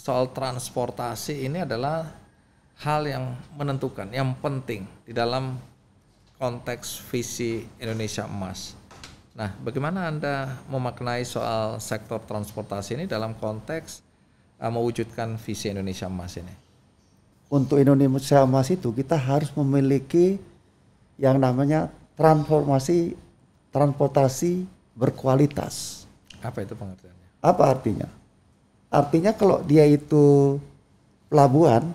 soal transportasi ini adalah hal yang menentukan, yang penting di dalam konteks visi Indonesia Emas. Nah, bagaimana Anda memaknai soal sektor transportasi ini dalam konteks mewujudkan visi Indonesia Emas ini? Untuk Indonesia Emas itu kita harus memiliki yang namanya transportasi berkualitas. Apa itu pengertiannya? Apa artinya? Artinya kalau dia itu pelabuhan,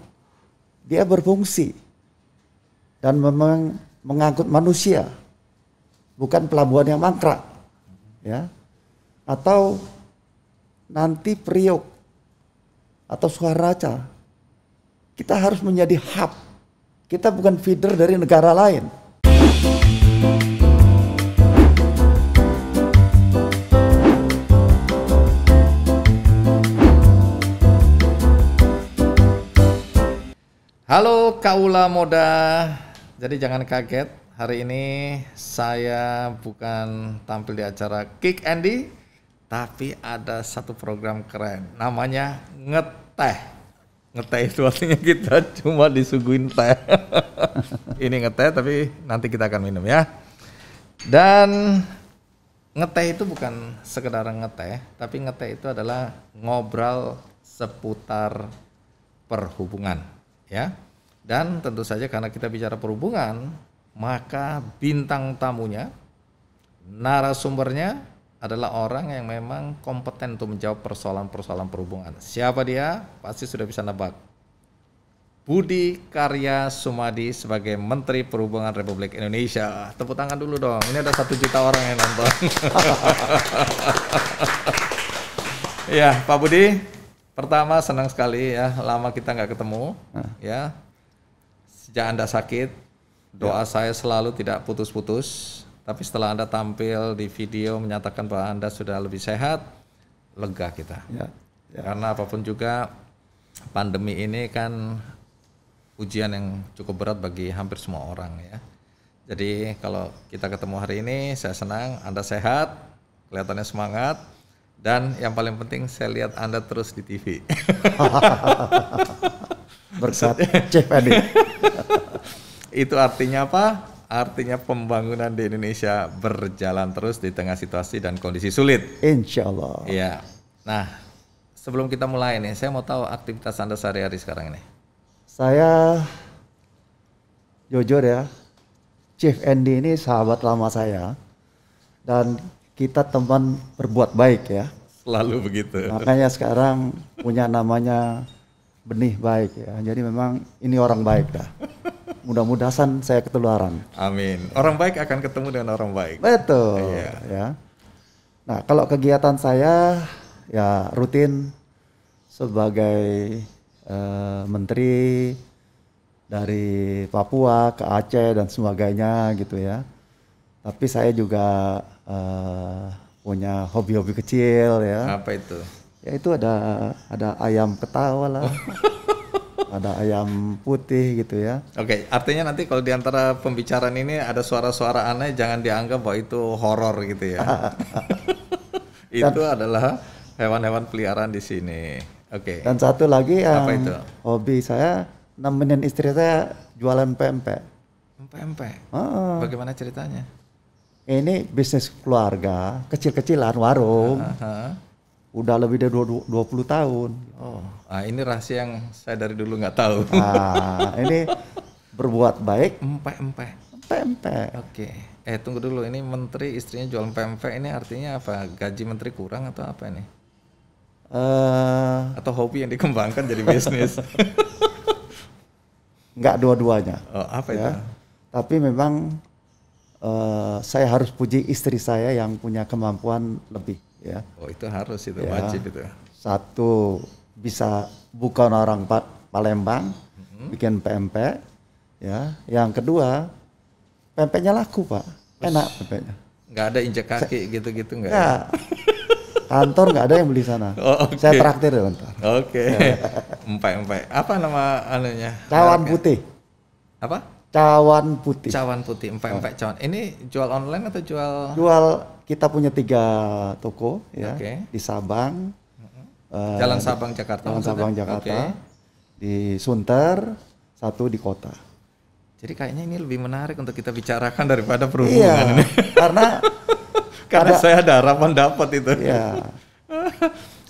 dia berfungsi dan memang mengangkut manusia, bukan pelabuhan yang mangkrak, ya. Atau nanti Priok atau Suharaca, kita harus menjadi hub. Kita bukan feeder dari negara lain. Halo Kaula Moda, jadi jangan kaget, hari ini saya bukan tampil di acara Kick Andy, tapi ada satu program keren, namanya Ngeteh. Ngeteh itu artinya kita cuma disuguhin teh. Ini ngeteh tapi nanti kita akan minum ya. Dan ngeteh itu bukan sekedar ngeteh, tapi ngeteh itu adalah ngobrol seputar perhubungan. Ya, dan tentu saja karena kita bicara perhubungan, maka bintang tamunya, narasumbernya adalah orang yang memang kompeten untuk menjawab persoalan-persoalan perhubungan. Siapa dia? Pasti sudah bisa nebak. Budi Karya Sumadi sebagai Menteri Perhubungan Republik Indonesia. Tepuk tangan dulu dong. Ini ada 1 juta orang yang nonton. Ya, Pak Budi. Pertama senang sekali ya, lama kita nggak ketemu ya. Sejak Anda sakit, doa saya selalu tidak putus-putus. Tapi setelah Anda tampil di video menyatakan bahwa Anda sudah lebih sehat, lega kita. Karena apapun juga pandemi ini kan ujian yang cukup berat bagi hampir semua orang ya. Jadi kalau kita ketemu hari ini, saya senang Anda sehat, kelihatannya semangat. Dan yang paling penting saya lihat Anda terus di TV. Berkat Chef Adi. Itu artinya apa? Artinya pembangunan di Indonesia berjalan terus di tengah situasi dan kondisi sulit. Insya Allah. Iya. Nah, sebelum kita mulai nih, saya mau tahu aktivitas Anda sehari-hari sekarang ini. Saya jujur ya, Chef Andy ini sahabat lama saya. Dan kita teman berbuat baik ya. Selalu begitu. Makanya sekarang punya namanya benih baik ya. Jadi memang ini orang baik dah. Mudah-mudahan saya ketularan. Amin. Orang baik akan ketemu dengan orang baik. Betul. Iya. Ya. Nah kalau kegiatan saya ya rutin sebagai menteri dari Papua ke Aceh dan sebagainya gitu ya. Tapi saya juga punya hobi-hobi kecil ya. Apa itu? Ya itu ada ayam ketawa lah. Ada ayam putih gitu ya. Oke, artinya nanti kalau diantara pembicaraan ini ada suara-suara aneh, jangan dianggap bahwa itu horor gitu ya. Itu adalah hewan-hewan peliharaan di sini. Oke. Dan satu lagi yang apa itu? Hobi saya nemenin istri saya jualan pempek. Pempek. Bagaimana ceritanya? Ini bisnis keluarga, kecil-kecilan warung. Udah lebih dari 20 tahun. Oh, ini rahasia yang saya dari dulu nggak tahu. Ini berbuat baik. Pempek. Oke. Tunggu dulu, ini menteri istrinya jualan pempek, ini artinya apa? Gaji menteri kurang atau apa ini? Atau hobi yang dikembangkan jadi bisnis? Enggak dua-duanya. Oh, apa itu? Tapi memang saya harus puji istri saya yang punya kemampuan lebih ya. Oh itu harus, itu wajib itu. Satu, bisa bukan orang Palembang, bikin pempek ya. Yang kedua, pempeknya laku Pak, enak pempeknya. Nggak ada injek kaki gitu-gitu nggak ya? Kantor nggak ada yang beli sana. Saya traktir ya bentar. Empek. Apa nama anunya? Cawan putih. Apa? Cawan putih. Cawan putih, empek cawan. Ini jual online atau jual? Jual, kita punya 3 toko ya di Sabang, Jalan Sabang Jakarta. Jalan Sabang Jakarta. Oke. Di Sunter, satu di kota. Jadi kayaknya ini lebih menarik untuk kita bicarakan daripada perhubungan ini. Karena saya ada harapan dapat itu. Iya.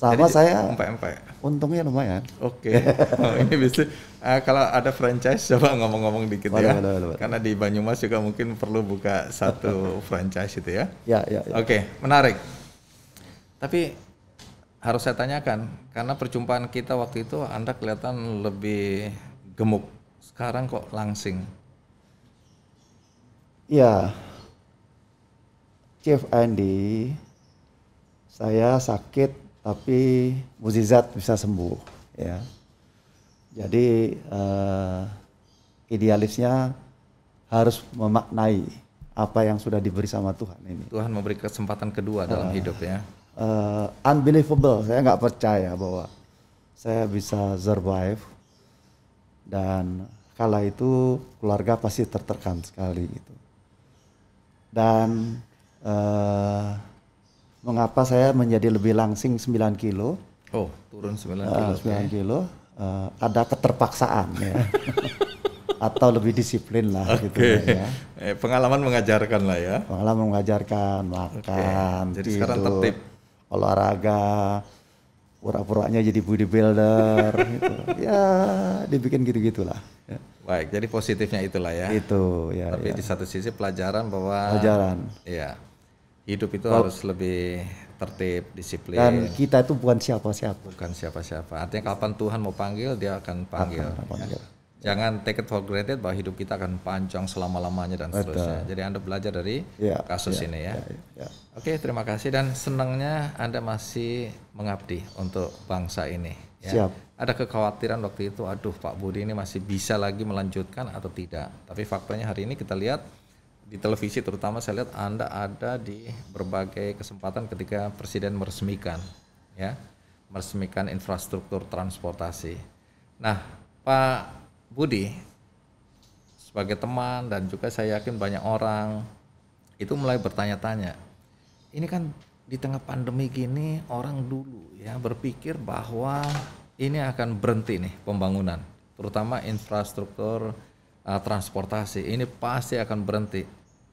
Sama Jadi, saya empe-empe. untungnya lumayan. Oke. Oh, ini bisa kalau ada franchise coba ngomong-ngomong dikit ya. Boleh. Karena di Banyumas juga mungkin perlu buka satu franchise itu ya. Ya. Oke, menarik. Tapi harus saya tanyakan karena perjumpaan kita waktu itu Anda kelihatan lebih gemuk. Sekarang kok langsing? Iya. Chief Andy, saya sakit tapi mukjizat bisa sembuh ya. Jadi idealisnya harus memaknai apa yang sudah diberi sama Tuhan ini. Tuhan memberi kesempatan kedua dalam hidup ya. Unbelievable, saya nggak percaya bahwa saya bisa survive, dan kala itu keluarga pasti tertekan sekali gitu. Dan mengapa saya menjadi lebih langsing 9 kilo? Oh, turun 9 kilo. 9 kilo. Ada keterpaksaan ya. Atau lebih disiplin lah gitu ya. Pengalaman mengajarkan lah ya. Pengalaman mengajarkan, makan, Jadi tidur, sekarang tertib. olahraga, pura-puranya jadi bodybuilder gitu. Ya, dibikin gitu-gitulah. Ya. Baik, jadi positifnya itulah ya. Itu ya. Tapi di satu sisi pelajaran bahwa ya, hidup itu harus lebih tertib, disiplin. Dan kita itu bukan siapa-siapa. Bukan siapa-siapa. Artinya kapan Tuhan mau panggil, dia akan panggil. Ya. Jangan take it for granted bahwa hidup kita akan panjang selama-lamanya dan seterusnya. Jadi Anda belajar dari kasus ini ya. Oke, terima kasih dan senangnya Anda masih mengabdi untuk bangsa ini. Ya. Siap. Ada kekhawatiran waktu itu, aduh Pak Budi ini masih bisa lagi melanjutkan atau tidak. Tapi faktanya hari ini kita lihat di televisi terutama saya lihat Anda ada di berbagai kesempatan ketika Presiden meresmikan infrastruktur transportasi. Nah, Pak Budi sebagai teman dan juga saya yakin banyak orang itu mulai bertanya-tanya. Ini kan di tengah pandemi gini orang dulu ya berpikir bahwa ini akan berhenti nih pembangunan, terutama infrastruktur transportasi. Ini pasti akan berhenti.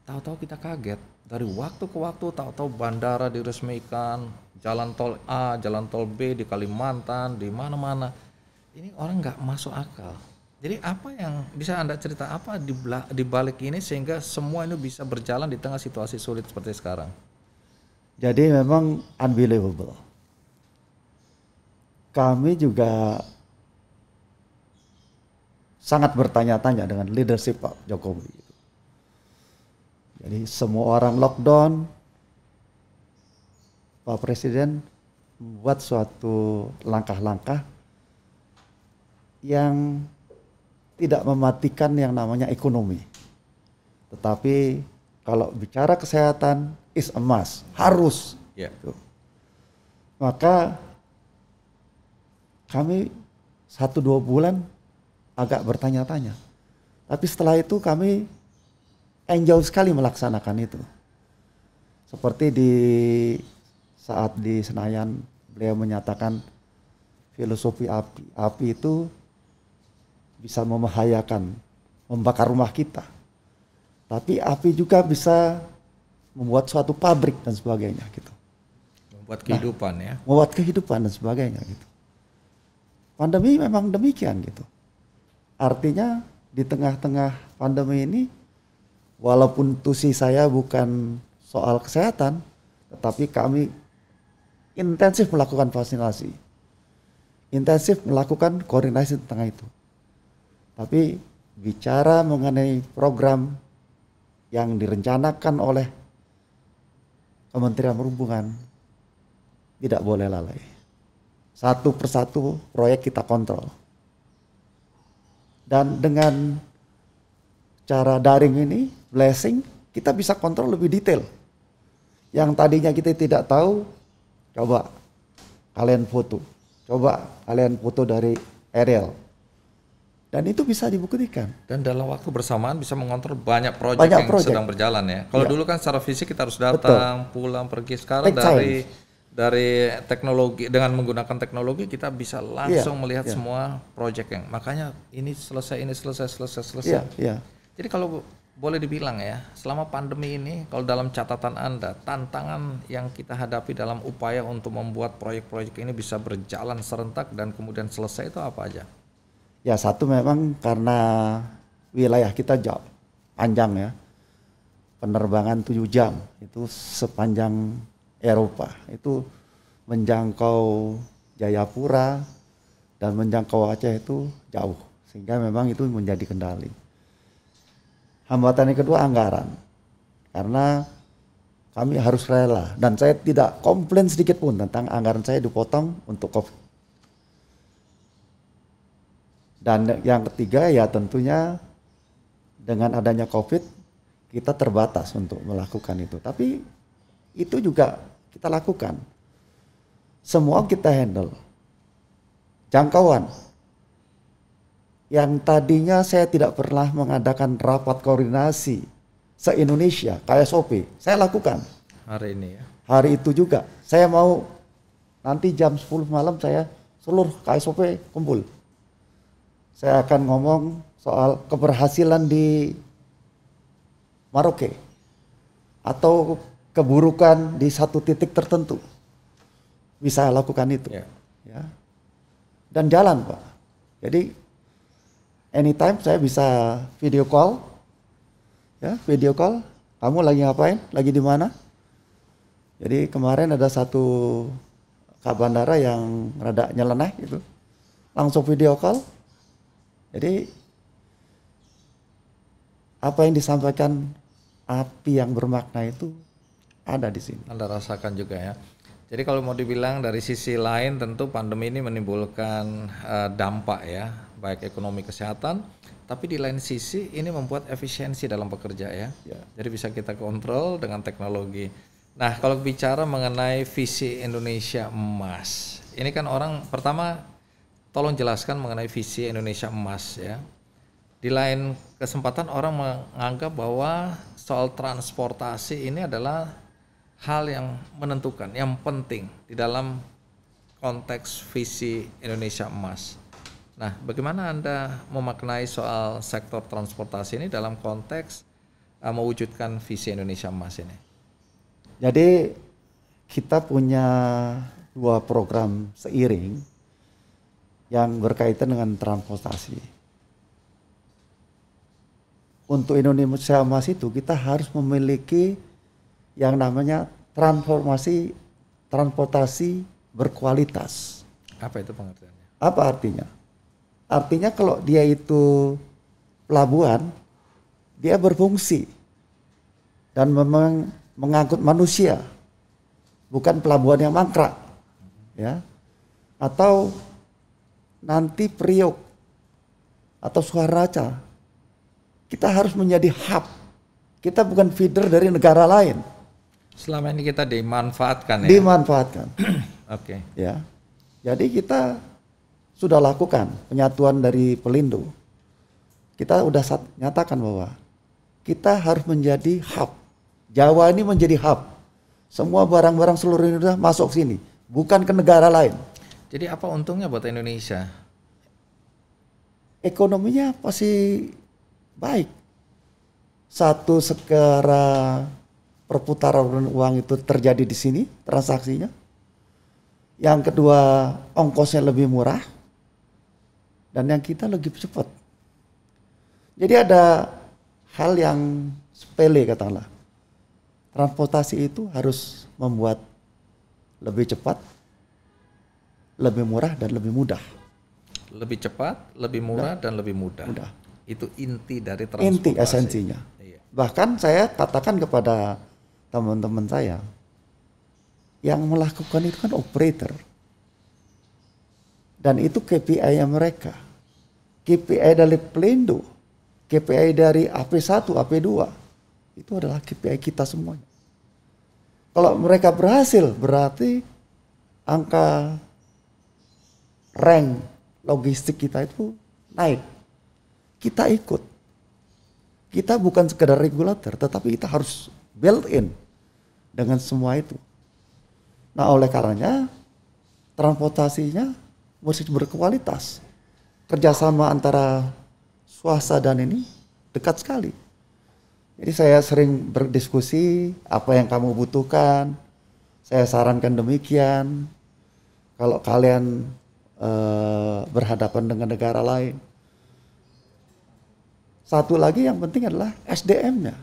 Tahu-tahu kita kaget, dari waktu ke waktu tahu-tahu bandara diresmikan, jalan tol A, jalan tol B di Kalimantan, di mana-mana. Ini orang nggak masuk akal. Jadi apa yang bisa Anda cerita apa di balik ini sehingga semua ini bisa berjalan di tengah situasi sulit seperti sekarang? Jadi memang unbelievable. Kami juga sangat bertanya-tanya dengan leadership Pak Jokowi. Jadi semua orang lockdown, Pak Presiden membuat suatu langkah-langkah yang tidak mematikan yang namanya ekonomi. Tetapi kalau bicara kesehatan is a must, harus. Yeah. Maka kami 1-2 bulan agak bertanya-tanya. Tapi setelah itu kami enjoy sekali melaksanakan itu. Seperti saat di Senayan beliau menyatakan filosofi api. Api itu bisa membahayakan, membakar rumah kita. Tapi api juga bisa membuat suatu pabrik dan sebagainya gitu. Membuat kehidupan ya. Membuat kehidupan dan sebagainya gitu. Pandemi memang demikian gitu. Artinya di tengah-tengah pandemi ini, walaupun tusi saya bukan soal kesehatan, tetapi kami intensif melakukan vaksinasi. Intensif melakukan koordinasi tentang itu. Tapi bicara mengenai program yang direncanakan oleh Kementerian Perhubungan, tidak boleh lalai. Satu persatu proyek kita kontrol. Dan dengan cara daring ini, blessing, kita bisa kontrol lebih detail. Yang tadinya kita tidak tahu, coba kalian foto. Coba kalian foto dari aerial. Dan itu bisa dibuktikan. Dan dalam waktu bersamaan bisa mengontrol banyak proyek yang sedang berjalan ya. Kalau dulu kan secara fisik kita harus datang, pulang, pergi. Sekarang dari teknologi, dengan menggunakan teknologi kita bisa langsung melihat iya. semua project yang makanya ini selesai selesai. Iya, iya. Jadi kalau boleh dibilang ya, selama pandemi ini kalau dalam catatan Anda, tantangan yang kita hadapi dalam upaya untuk membuat proyek-proyek ini bisa berjalan serentak dan kemudian selesai itu apa aja? Ya, satu memang karena wilayah kita jauh, panjang ya. Penerbangan 7 jam itu sepanjang Eropa. Itu menjangkau Jayapura dan menjangkau Aceh itu jauh. Sehingga memang itu menjadi kendali. Hambatan yang kedua anggaran. Karena kami harus rela dan saya tidak komplain sedikit pun tentang anggaran saya dipotong untuk COVID. Dan yang ketiga ya tentunya dengan adanya COVID kita terbatas untuk melakukan itu. Tapi itu juga kita lakukan. Semua kita handle. Jangkauan. Yang tadinya saya tidak pernah mengadakan rapat koordinasi se-Indonesia, KSOP, saya lakukan. Hari ini ya. Hari itu juga, saya mau nanti jam 10 malam saya seluruh KSOP kumpul. Saya akan ngomong soal keberhasilan di Maroke atau keburukan di satu titik tertentu. Bisa lakukan itu. Ya. Dan jalan, Pak. Jadi anytime saya bisa video call. Ya, video call. Kamu lagi ngapain? Lagi di mana? Jadi kemarin ada satu kak bandara yang rada nyeleneh gitu. Langsung video call. Jadi apa yang disampaikan api yang bermakna itu ada di sini. Anda rasakan juga ya. Jadi kalau mau dibilang dari sisi lain tentu pandemi ini menimbulkan dampak ya, baik ekonomi kesehatan, tapi di lain sisi ini membuat efisiensi dalam bekerja ya. Jadi bisa kita kontrol dengan teknologi. Nah kalau bicara mengenai visi Indonesia Emas, ini kan orang pertama tolong jelaskan mengenai visi Indonesia Emas ya. Di lain kesempatan orang menganggap bahwa soal transportasi ini adalah hal yang menentukan, yang penting di dalam konteks visi Indonesia Emas. Nah, bagaimana Anda memaknai soal sektor transportasi ini dalam konteks mewujudkan visi Indonesia Emas ini? Jadi kita punya 2 program seiring yang berkaitan dengan transportasi. Untuk Indonesia Emas itu kita harus memiliki yang namanya transportasi berkualitas. Apa itu pengertiannya? Apa artinya? Artinya kalau dia itu pelabuhan, dia berfungsi dan memang mengangkut manusia, bukan pelabuhan yang mangkrak, ya. Atau nanti Priok atau Suaraca. Kita harus menjadi hub. Kita bukan feeder dari negara lain. Selama ini kita dimanfaatkan ya? Dimanfaatkan. Oke. Ya. Jadi kita sudah lakukan penyatuan dari Pelindo. Kita sudah nyatakan bahwa kita harus menjadi hub. Jawa ini menjadi hub. Semua barang-barang seluruh Indonesia masuk sini. Bukan ke negara lain. Jadi apa untungnya buat Indonesia? Ekonominya pasti baik. Satu, secara perputaran uang itu terjadi di sini, transaksinya. Yang kedua, ongkosnya lebih murah. Dan yang kita lebih cepat. Jadi ada hal yang sepele katakanlah. Transportasi itu harus membuat lebih cepat, lebih murah, dan lebih mudah. Lebih cepat, lebih murah, dan lebih mudah. Itu inti dari transportasi. Inti esensinya. Iya. Bahkan saya katakan kepada teman-teman saya, yang melakukan itu kan operator. Dan itu KPI-nya mereka. KPI dari Pelindo, KPI dari AP1, AP2, itu adalah KPI kita semuanya. Kalau mereka berhasil, berarti angka rank logistik kita itu naik. Kita ikut. Kita bukan sekedar regulator, tetapi kita harus build in dengan semua itu. Nah, oleh karenanya transportasinya mesti berkualitas. Kerjasama antara swasta dan ini dekat sekali. Jadi saya sering berdiskusi apa yang kamu butuhkan. Saya sarankan demikian. Kalau kalian berhadapan dengan negara lain. Satu lagi yang penting adalah SDM-nya.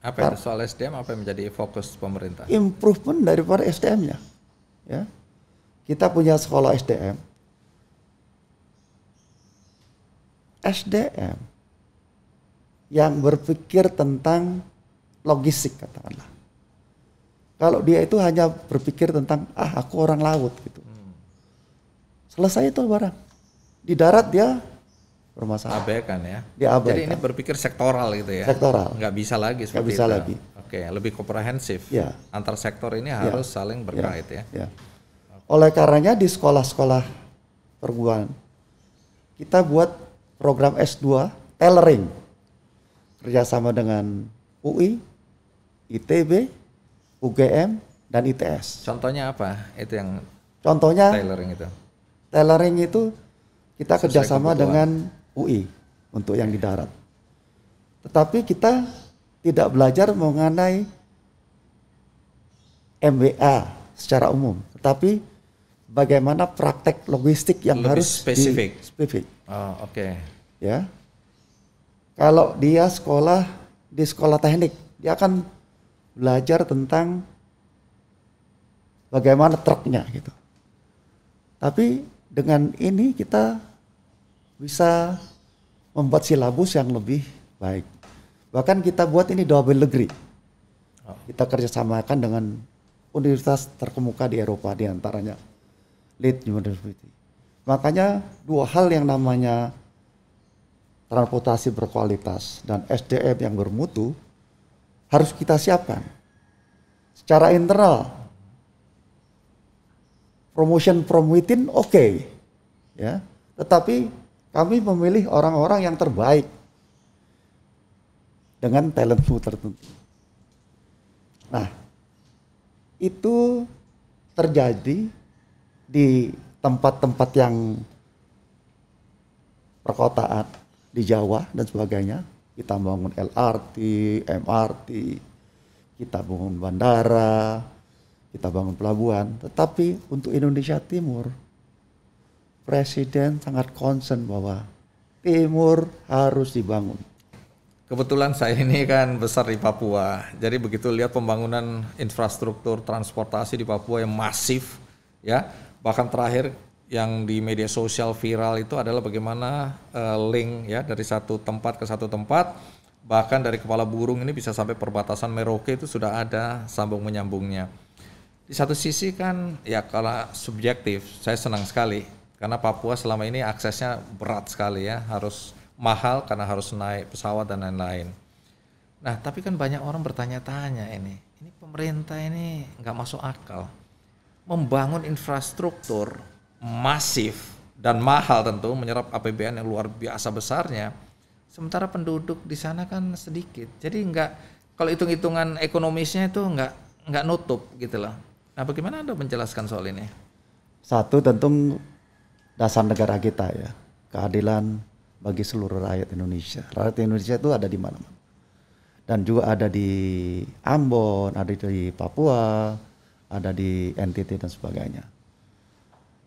Apa itu soal SDM, apa yang menjadi fokus pemerintah? Improvement daripada SDM-nya. Ya. Kita punya sekolah SDM. SDM yang berpikir tentang logistik katakanlah. Kalau dia itu hanya berpikir tentang aku orang laut gitu. Selesai itu barang. Di darat dia bermasalah. Abaikan ya. Dia abaikan. Jadi ini berpikir sektoral gitu ya. Sektoral. Nggak bisa lagi seperti Nggak bisa itu. lagi. Oke, lebih komprehensif. Ya. Antar sektor ini harus saling berkait ya. Ya. Oleh karenanya di sekolah-sekolah perguruan kita buat program S2 tailoring kerjasama dengan UI, ITB, UGM, dan ITS. Contohnya apa? Itu yang Contohnya tailoring itu. Kita Sesuai kerjasama kebutuhan. dengan UI untuk yang di darat. Tetapi kita tidak belajar mengenai MBA secara umum, tetapi bagaimana praktek logistik yang Lebih harus spesifik. spesifik. Oh, oke. Ya, kalau dia sekolah di sekolah teknik, dia akan belajar tentang bagaimana truknya gitu. Tapi dengan ini kita bisa membuat silabus yang lebih baik. Bahkan kita buat ini double degree. Kita kerjasamakan dengan universitas terkemuka di Eropa, diantaranya Leeds University. Makanya dua hal yang namanya transportasi berkualitas dan SDM yang bermutu harus kita siapkan. Secara internal, promotion from within oke, ya. Tetapi kami memilih orang-orang yang terbaik dengan talent pool tertentu. Nah, itu terjadi di tempat-tempat yang perkotaan di Jawa dan sebagainya. Kita bangun LRT, MRT, kita bangun bandara, kita bangun pelabuhan. Tetapi untuk Indonesia Timur, Presiden sangat concern bahwa Timur harus dibangun. Kebetulan saya ini kan besar di Papua, jadi begitu lihat pembangunan infrastruktur transportasi di Papua yang masif, ya. Bahkan terakhir yang di media sosial viral itu adalah bagaimana link ya dari satu tempat ke satu tempat, bahkan dari Kepala Burung ini bisa sampai perbatasan Merauke itu sudah ada sambung menyambungnya. Di satu sisi kan ya kalau subjektif, saya senang sekali karena Papua selama ini aksesnya berat sekali ya, harus mahal karena harus naik pesawat dan lain-lain. Nah, tapi kan banyak orang bertanya-tanya ini pemerintah ini nggak masuk akal. Membangun infrastruktur masif dan mahal tentu, menyerap APBN yang luar biasa besarnya. Sementara penduduk di sana kan sedikit. Jadi nggak, kalau hitung-hitungan ekonomisnya itu nggak nutup gitu loh. Nah, bagaimana Anda menjelaskan soal ini? Satu tentu dasar negara kita ya, keadilan bagi seluruh rakyat Indonesia. Rakyat Indonesia itu ada di mana-mana. Dan juga ada di Ambon, ada di Papua, ada di NTT dan sebagainya.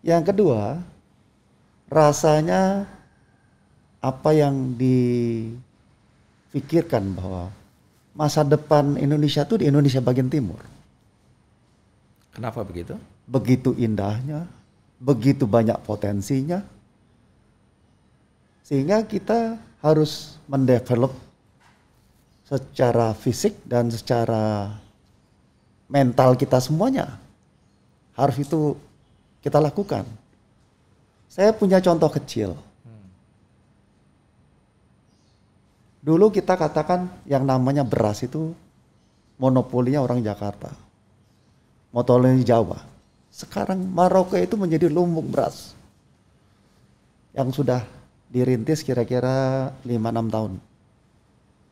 Yang kedua, rasanya apa yang difikirkan bahwa masa depan Indonesia itu di Indonesia bagian timur. Kenapa begitu? Begitu indahnya, begitu banyak potensinya, sehingga kita harus mendevelop secara fisik dan secara mental kita semuanya. Harus itu kita lakukan. Saya punya contoh kecil. Dulu kita katakan yang namanya beras itu monopolinya orang Jakarta. Monopoli Jawa. Sekarang Merauke itu menjadi lumbung beras yang sudah dirintis kira-kira 5-6 tahun.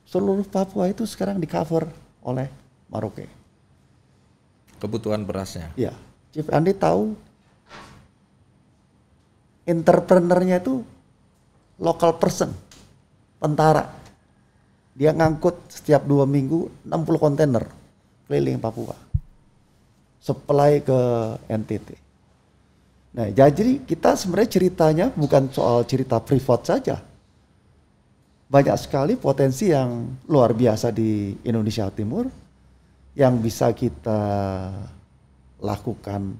Seluruh Papua itu sekarang di cover oleh Merauke. kebutuhan berasnya. Ya, Chief Andi tahu entrepreneurnya itu local person, tentara. Dia ngangkut setiap 2 minggu 60 kontainer keliling Papua, supply ke NTT. Nah, jadi kita sebenarnya ceritanya bukan soal cerita privat saja. Banyak sekali potensi yang luar biasa di Indonesia Timur yang bisa kita lakukan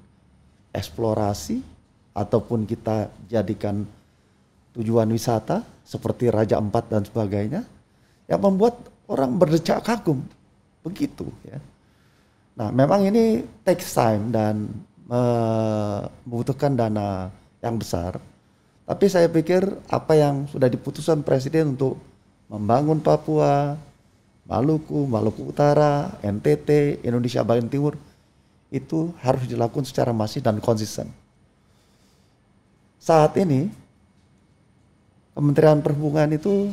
eksplorasi ataupun kita jadikan tujuan wisata seperti Raja Ampat dan sebagainya yang membuat orang berdecak kagum begitu ya. Nah, memang ini takes time dan membutuhkan dana yang besar. Tapi saya pikir apa yang sudah diputuskan Presiden untuk membangun Papua, Maluku, Maluku Utara, NTT, Indonesia bagian timur itu harus dilakukan secara masif dan konsisten. Saat ini Kementerian Perhubungan itu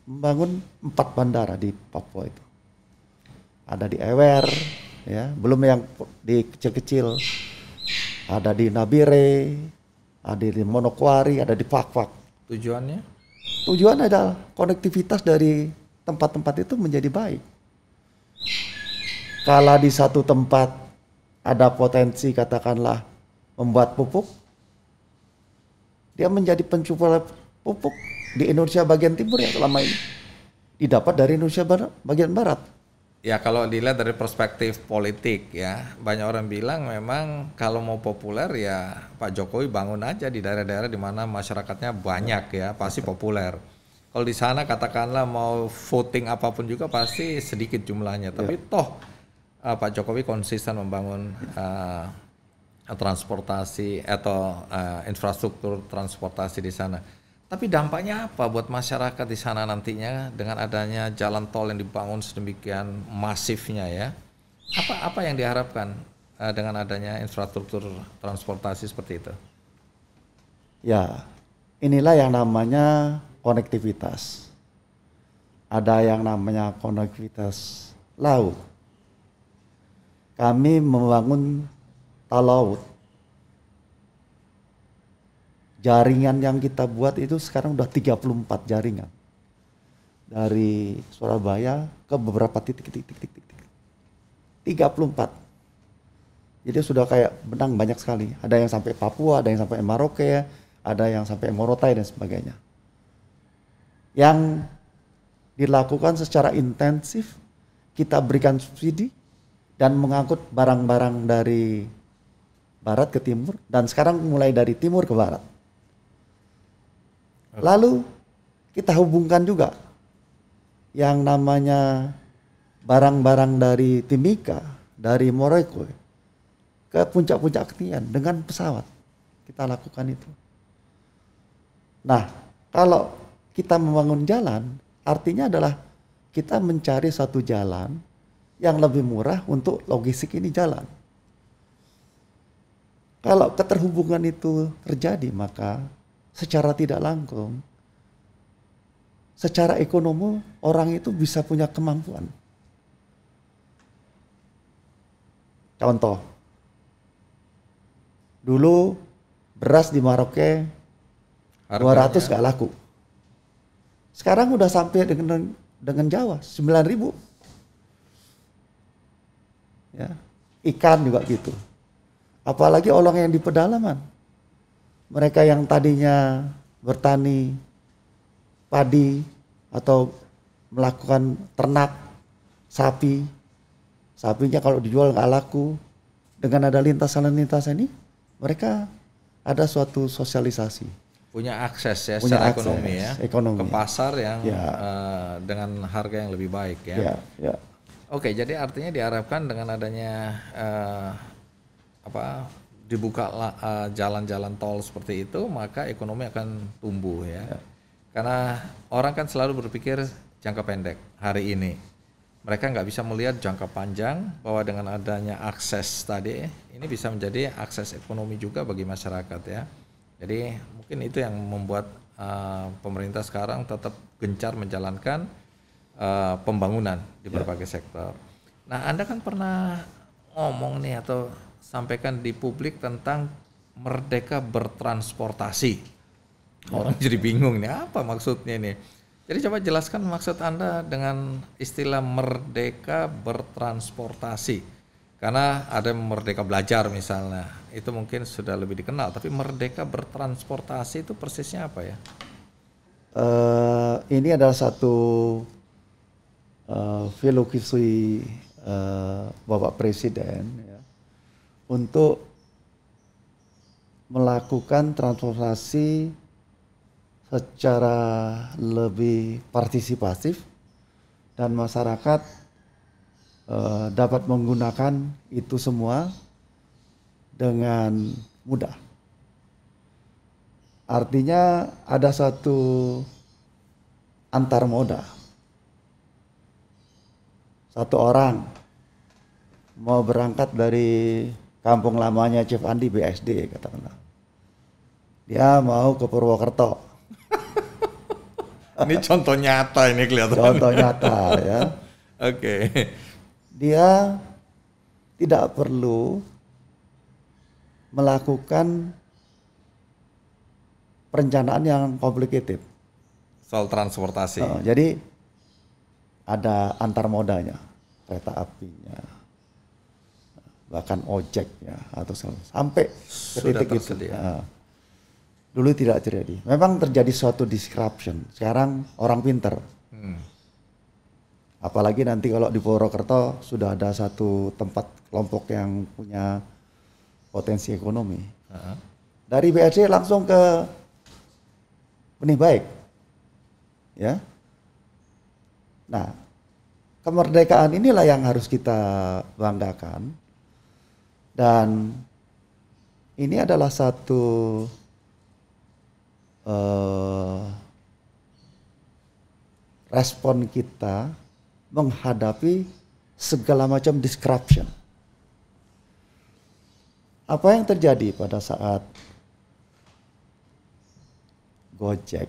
membangun 4 bandara di Papua itu. Ada di Ewer, ya, belum yang di kecil-kecil. Ada di Nabire, ada di Monokwari, ada di Pakpak. Tujuannya? Tujuan adalah konektivitas dari tempat-tempat itu menjadi baik. Kalau di satu tempat ada potensi katakanlah membuat pupuk, dia menjadi penjual pupuk di Indonesia bagian timur yang selama ini didapat dari Indonesia bagian barat. Ya kalau dilihat dari perspektif politik ya, banyak orang bilang memang kalau mau populer ya Pak Jokowi bangun aja di daerah-daerah di mana masyarakatnya banyak ya, pasti populer. Kalau di sana katakanlah mau voting apapun juga pasti sedikit jumlahnya, tapi toh Pak Jokowi konsisten membangun transportasi atau infrastruktur transportasi di sana. Tapi dampaknya apa buat masyarakat di sana nantinya dengan adanya jalan tol yang dibangun sedemikian masifnya ya? Apa yang diharapkan dengan adanya infrastruktur transportasi seperti itu? Ya, inilah yang namanya konektivitas. Ada yang namanya konektivitas laut. Kami membangun tol laut. Jaringan yang kita buat itu sekarang udah 34 jaringan. Dari Surabaya ke beberapa titik. 34. Jadi sudah kayak benang banyak sekali. Ada yang sampai Papua, ada yang sampai Merauke, ada yang sampai Morotai dan sebagainya. Yang dilakukan secara intensif, kita berikan subsidi dan mengangkut barang-barang dari barat ke timur dan sekarang mulai dari timur ke barat. Lalu kita hubungkan juga yang namanya barang-barang dari Timika, dari Moroko ke puncak-puncak ketinggian dengan pesawat. Kita lakukan itu. Nah, kalau kita membangun jalan, artinya adalah kita mencari satu jalan yang lebih murah untuk logistik ini jalan. Kalau keterhubungan itu terjadi, maka secara tidak langsung, secara ekonomi orang itu bisa punya kemampuan. Contoh, dulu beras di Merauke 200 gak laku. Sekarang udah sampai dengan Jawa 9.000. Ya, ikan juga gitu. Apalagi orang yang di pedalaman. Mereka yang tadinya bertani padi atau melakukan ternak sapi, sapinya kalau dijual nggak laku, dengan ada lintasan-lintasan ini, mereka ada suatu sosialisasi. Punya akses ya secara ekonomi ya, ekonomi. Ke pasar yang dengan harga yang lebih baik ya. Oke, jadi artinya diharapkan dengan adanya dibuka jalan-jalan tol seperti itu, maka ekonomi akan tumbuh ya. Karena orang kan selalu berpikir jangka pendek hari ini. Mereka nggak bisa melihat jangka panjang bahwa dengan adanya akses tadi, ini bisa menjadi akses ekonomi juga bagi masyarakat ya. Jadi mungkin itu yang membuat pemerintah sekarang tetap gencar menjalankan pembangunan di berbagai sektor. Nah, Anda kan pernah ngomong nih atau sampaikan di publik tentang merdeka bertransportasi. Orang jadi bingung nih apa maksudnya nih. Jadi coba jelaskan maksud Anda dengan istilah merdeka bertransportasi. Karena ada merdeka belajar misalnya, itu mungkin sudah lebih dikenal. Tapi merdeka bertransportasi itu persisnya apa ya? Ini adalah satu filosofi Bapak Presiden ya, untuk melakukan transformasi secara lebih partisipatif dan masyarakat dapat menggunakan itu semua dengan mudah. Artinya ada satu antar moda. Satu orang mau berangkat dari kampung lamanya Chef Andi BSD katakanlah. Dia mau ke Purwokerto. Ini contoh nyata ini kelihatan. Contoh nyata ya. Oke. Dia tidak perlu melakukan perencanaan yang complicated. Soal transportasi. Jadi ada antar modanya, kereta apinya, bahkan ojeknya atau sampai ke titik itu. Dulu tidak terjadi. Memang terjadi suatu disruption. Sekarang orang pinter. Apalagi nanti kalau di Purwokerto sudah ada satu tempat kelompok yang punya potensi ekonomi. Dari BSD langsung ke Benih Baik. Ya. Nah, kemerdekaan inilah yang harus kita banggakan. Dan ini adalah satu respon kita menghadapi segala macam disruption. Apa yang terjadi pada saat Gojek,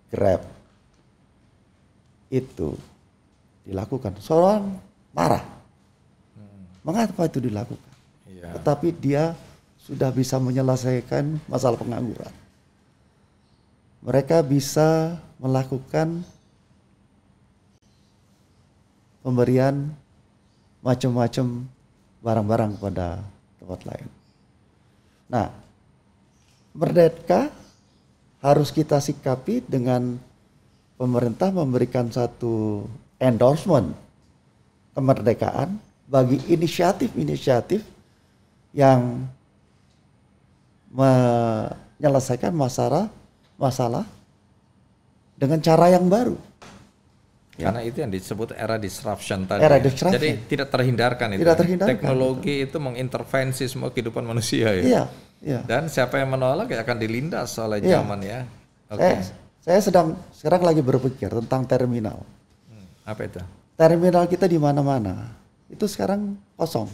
Grab itu dilakukan? Seorang marah. Mengapa itu dilakukan? Iya. Tetapi dia sudah bisa menyelesaikan masalah pengangguran. Mereka bisa melakukan pemberian macam-macam barang-barang kepada tempat lain. Nah, merdeka harus kita sikapi dengan pemerintah memberikan satu endorsement kemerdekaan bagi inisiatif-inisiatif yang menyelesaikan masalah dengan cara yang baru. Karena itu yang disebut era disruption tadi. Era disruption. Jadi tidak terhindarkan itu. Tidak terhindarkan. Teknologi itu mengintervensi semua kehidupan manusia ya. Iya, iya. Dan siapa yang menolak ya akan dilindas oleh zaman ya. Oke. Saya sekarang lagi berpikir tentang terminal. Apa itu? Terminal kita di mana-mana itu sekarang kosong.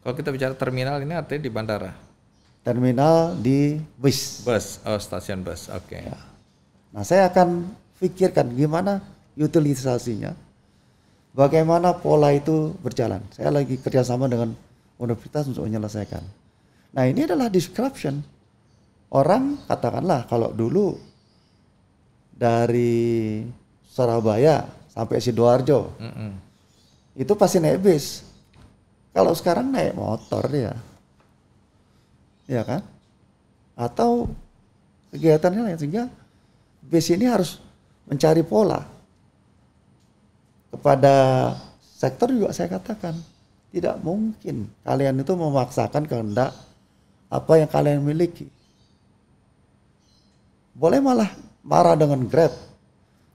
Kalau kita bicara terminal ini artinya di bandara. Terminal di bus. Bus, oh stasiun bus, oke. Ya. Nah, saya akan pikirkan gimana utilisasinya, bagaimana pola itu berjalan. Saya lagi kerjasama dengan universitas untuk menyelesaikan. Nah, ini adalah disruption. Orang katakanlah kalau dulu dari Surabaya sampai Sidoarjo, itu pasti naik bis. Kalau sekarang naik motor ya. Ya kan? Atau kegiatannya lain, sehingga bis ini harus mencari pola. Kepada sektor juga saya katakan, tidak mungkin kalian itu memaksakan kehendak apa yang kalian miliki. Boleh malah marah dengan Grab,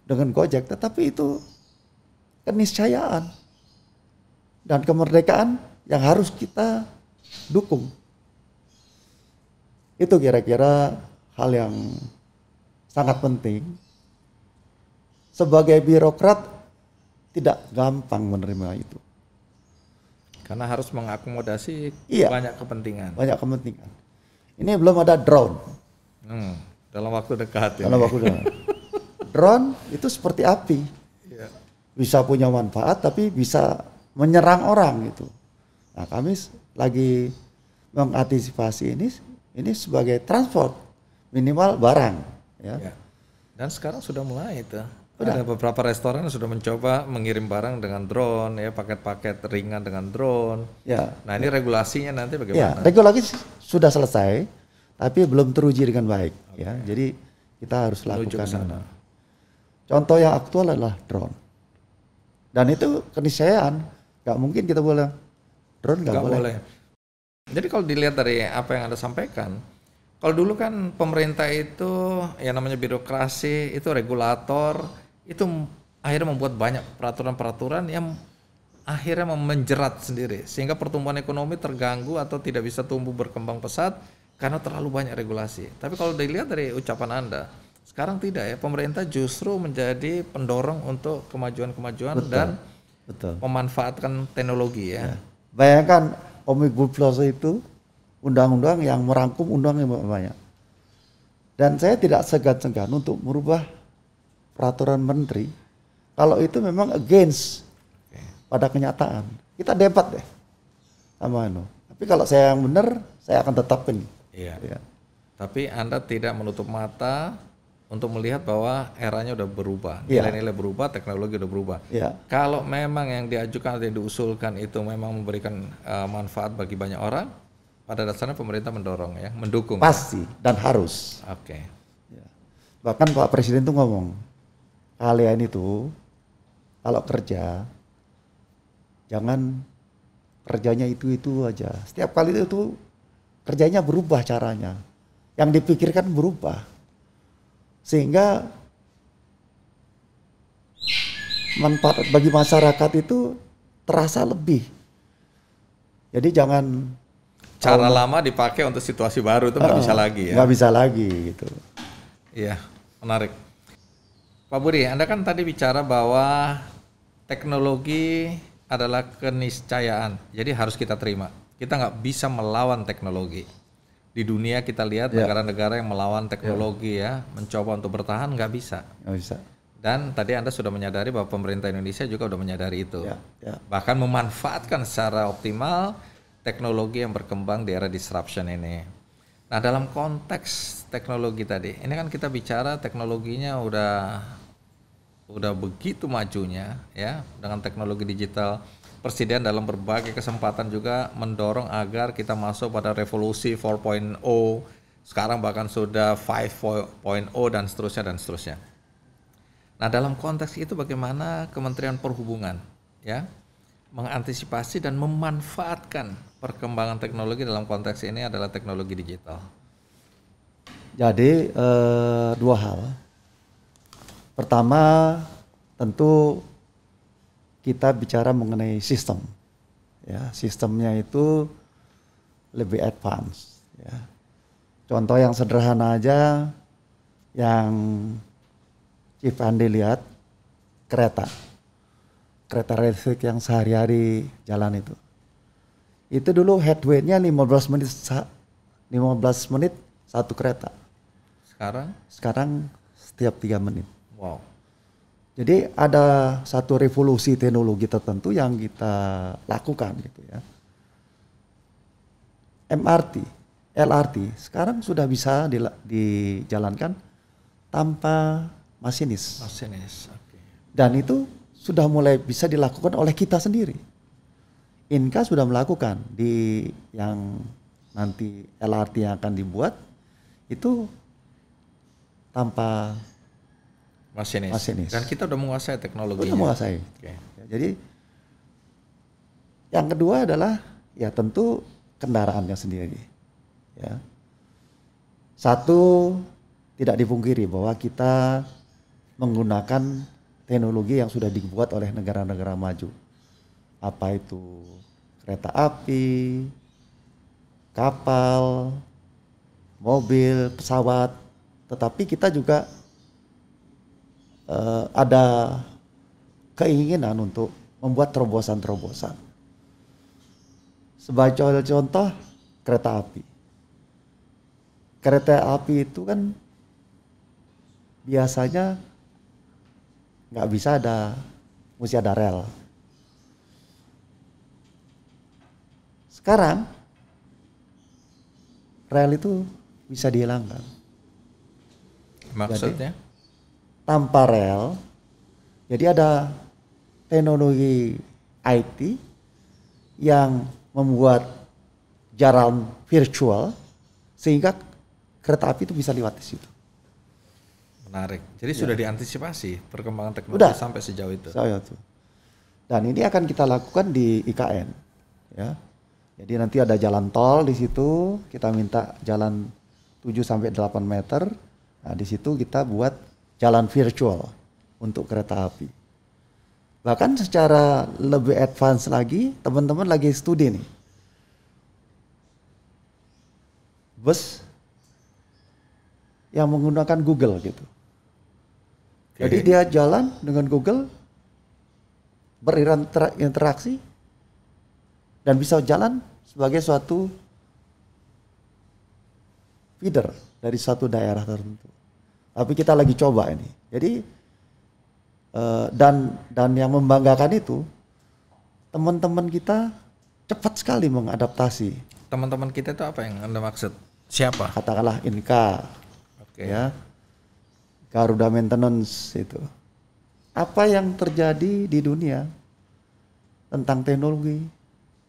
dengan Gojek, tetapi itu keniscayaan dan kemerdekaan yang harus kita dukung. Itu kira-kira hal yang sangat penting. Sebagai birokrat tidak gampang menerima itu. Karena harus mengakomodasi banyak kepentingan. Banyak kepentingan. Ini belum ada drone. Dalam waktu dekat. Dalam waktu dekat. Drone itu seperti api. Bisa punya manfaat tapi bisa menyerang orang itu. Nah, kami lagi mengantisipasi ini sebagai transport minimal barang, ya. Ya. Dan sekarang sudah mulai itu. Udah. Ada beberapa restoran yang sudah mencoba mengirim barang dengan drone, ya paket-paket ringan dengan drone. Ya, Nah ini regulasinya nanti ya, bagaimana? regulasi sudah selesai, tapi belum teruji dengan baik, ya. Jadi kita harus Menuju ke lakukan. sana. Contoh yang aktual adalah drone. Dan itu keniscayaan, nggak mungkin kita boleh drone nggak Nggak boleh. boleh. Jadi kalau dilihat dari apa yang Anda sampaikan, kalau dulu kan pemerintah itu yang namanya birokrasi, itu regulator, itu akhirnya membuat banyak peraturan-peraturan yang akhirnya menjerat sendiri. Sehingga pertumbuhan ekonomi terganggu atau tidak bisa tumbuh berkembang pesat karena terlalu banyak regulasi. Tapi kalau dilihat dari ucapan Anda, sekarang tidak ya, pemerintah justru menjadi pendorong untuk kemajuan-kemajuan dan Betul. memanfaatkan teknologi ya. Bayangkan Omnibus Law itu undang-undang yang merangkum undang yang banyak. Dan saya tidak segan-segan untuk merubah peraturan menteri kalau itu memang against pada kenyataan. Kita debat deh sama itu. Tapi kalau saya yang benar, saya akan tetapkan. Iya. Ya. Tapi Anda tidak menutup mata untuk melihat bahwa eranya udah berubah, Iya. nilai-nilai berubah, teknologi udah berubah. Ya. Kalau memang yang diajukan atau yang diusulkan itu memang memberikan manfaat bagi banyak orang, pada dasarnya pemerintah mendorong ya, mendukung. Pasti dan harus. Oke. Ya. Bahkan Pak Presiden tuh ngomong, kalian itu kalau kerja jangan kerjanya itu aja. Setiap kali itu kerjanya berubah caranya. Yang dipikirkan berubah. Sehingga manfaat bagi masyarakat itu terasa lebih. Jadi jangan Cara lama dipakai untuk situasi baru itu nggak bisa lagi ya. nggak bisa lagi gitu. Iya, menarik. Pak Budi, Anda kan tadi bicara bahwa teknologi adalah keniscayaan, jadi harus kita terima. Kita nggak bisa melawan teknologi. Di dunia kita lihat negara-negara yang melawan teknologi ya, mencoba untuk bertahan nggak bisa. Nggak bisa. Dan tadi Anda sudah menyadari bahwa pemerintah Indonesia juga sudah menyadari itu. Ya. Bahkan memanfaatkan secara optimal teknologi yang berkembang di era disruption ini. Nah, dalam konteks teknologi tadi, ini kan kita bicara teknologinya udah begitu majunya ya, dengan teknologi digital. Presiden dalam berbagai kesempatan juga mendorong agar kita masuk pada revolusi 4.0, sekarang bahkan sudah 5.0 dan seterusnya. Nah, dalam konteks itu bagaimana Kementerian Perhubungan ya mengantisipasi dan memanfaatkan perkembangan teknologi dalam konteks ini adalah teknologi digital. Jadi dua hal. Pertama, tentu kita bicara mengenai sistem. Ya, sistemnya itu lebih advance. Ya. Contoh yang sederhana aja, yang Chief Andi lihat, kereta listrik yang sehari-hari jalan itu. Itu dulu headway-nya 15 menit satu kereta. Sekarang setiap 3 menit. Wow. Jadi ada satu revolusi teknologi tertentu yang kita lakukan gitu ya. MRT, LRT sekarang sudah bisa dijalankan tanpa masinis. Okay. Dan itu sudah mulai bisa dilakukan oleh kita sendiri. Inka sudah melakukan di yang nanti LRT yang akan dibuat itu tanpa masinis. Dan kita udah menguasai teknologinya. Udah menguasai. Okay. Ya, jadi yang kedua adalah ya tentu kendaraannya sendiri. Ya. Satu, tidak dipungkiri bahwa kita menggunakan teknologi yang sudah dibuat oleh negara-negara maju. Apa itu kereta api, kapal, mobil, pesawat. Tetapi kita juga ada keinginan untuk membuat terobosan-terobosan. Sebagai contoh, kereta api. Kereta api itu kan biasanya nggak bisa mesti ada rel. Sekarang rel itu bisa dihilangkan. Maksudnya? Jadi, tanpa rel, jadi ada teknologi IT yang membuat jalan virtual sehingga kereta api itu bisa lewat di situ. Menarik. Jadi sudah diantisipasi perkembangan teknologi sampai sejauh itu. Dan ini akan kita lakukan di IKN. Ya. Jadi nanti ada jalan tol di situ, kita minta jalan 7-8 meter. Nah, di situ kita buat jalan virtual untuk kereta api. Bahkan secara lebih advance lagi, teman-teman lagi studi nih. Bus yang menggunakan Google gitu. Jadi dia jalan dengan Google, berinteraksi, dan bisa jalan sebagai suatu feeder dari satu daerah tertentu. Tapi kita lagi coba ini. Jadi dan yang membanggakan itu teman-teman kita cepat sekali mengadaptasi. Teman-teman kita itu apa yang Anda maksud? Siapa? Katakanlah Inka, ya, Garuda Maintenance itu. Apa yang terjadi di dunia tentang teknologi,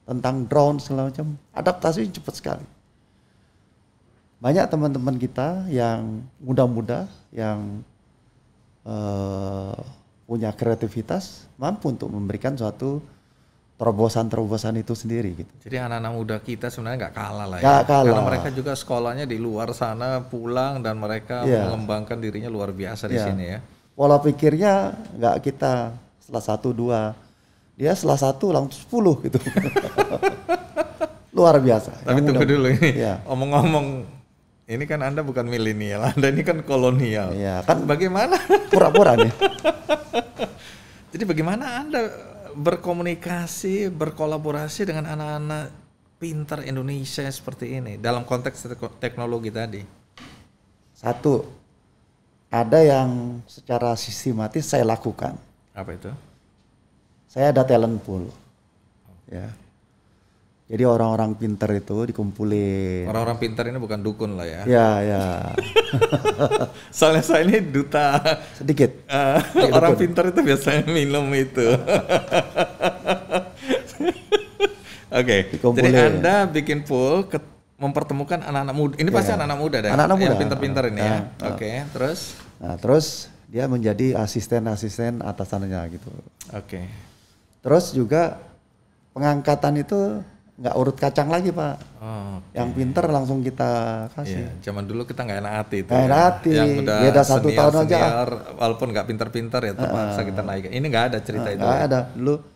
tentang drone segala macam, adaptasi cepat sekali. Banyak teman-teman kita yang muda-muda yang punya kreativitas mampu untuk memberikan suatu terobosan-terobosan itu sendiri gitu. Jadi anak-anak muda kita sebenarnya nggak kalah lah ya. Nggak kalah. Karena mereka juga sekolahnya di luar sana, pulang dan mereka mengembangkan dirinya luar biasa di sini ya. Pola pikirnya nggak kita setelah 1, 2, dia setelah 1 langsung 10 gitu. Luar biasa. Tapi tunggu dulu ini. Ya. Omong-omong, ini kan Anda bukan milenial, Anda ini kan kolonial. Iya, kan bagaimana? Pura-pura nih. Jadi bagaimana Anda berkomunikasi, berkolaborasi dengan anak-anak pintar Indonesia seperti ini dalam konteks teknologi tadi? Satu, ada yang secara sistematis saya lakukan. Apa itu? Saya ada talent pool. Ya. Jadi orang-orang pintar itu dikumpulin. Orang-orang pintar ini bukan dukun lah ya. Ya. Soalnya saya ini duta. Sedikit. Orang pintar itu biasanya minum itu. Oke. Jadi Anda bikin pool mempertemukan anak-anak muda. Ini pasti anak-anak muda deh. Anak-anak muda. Yang pintar-pintar ini ya. Oke. Terus? Nah, terus dia menjadi asisten-asisten atasannya gitu. Oke. Terus juga pengangkatan itu nggak urut kacang lagi Pak. Yang pinter langsung kita kasih. Iya, zaman dulu kita nggak enak hati itu. Nggak enak hati. Yang udah beda 1 tahun aja. Walaupun nggak pinter-pinter ya terpaksa kita naik. Ini nggak ada cerita itu. Nggak ada. Dulu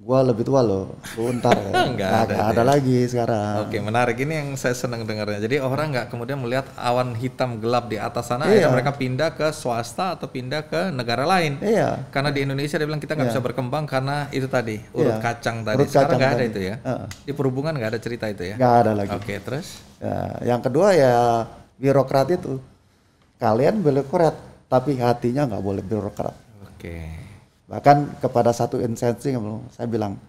gua lebih tua loh. Lu ntar nggak ada lagi sekarang. Oke, menarik. Ini yang saya senang dengarnya. Jadi orang nggak kemudian melihat awan hitam gelap di atas sana, akhirnya mereka pindah ke swasta atau pindah ke negara lain. Iya. Karena di Indonesia dia bilang kita nggak bisa berkembang karena itu tadi urut kacang tadi. Urut Sekarang nggak ada tadi. itu ya. Di perhubungan nggak ada cerita itu ya. Nggak ada lagi. Oke, terus? Ya, yang kedua ya birokrat itu. Kalian boleh birokrat, tapi hatinya nggak boleh birokrat. Oke. Bahkan kepada satu instansi saya bilang,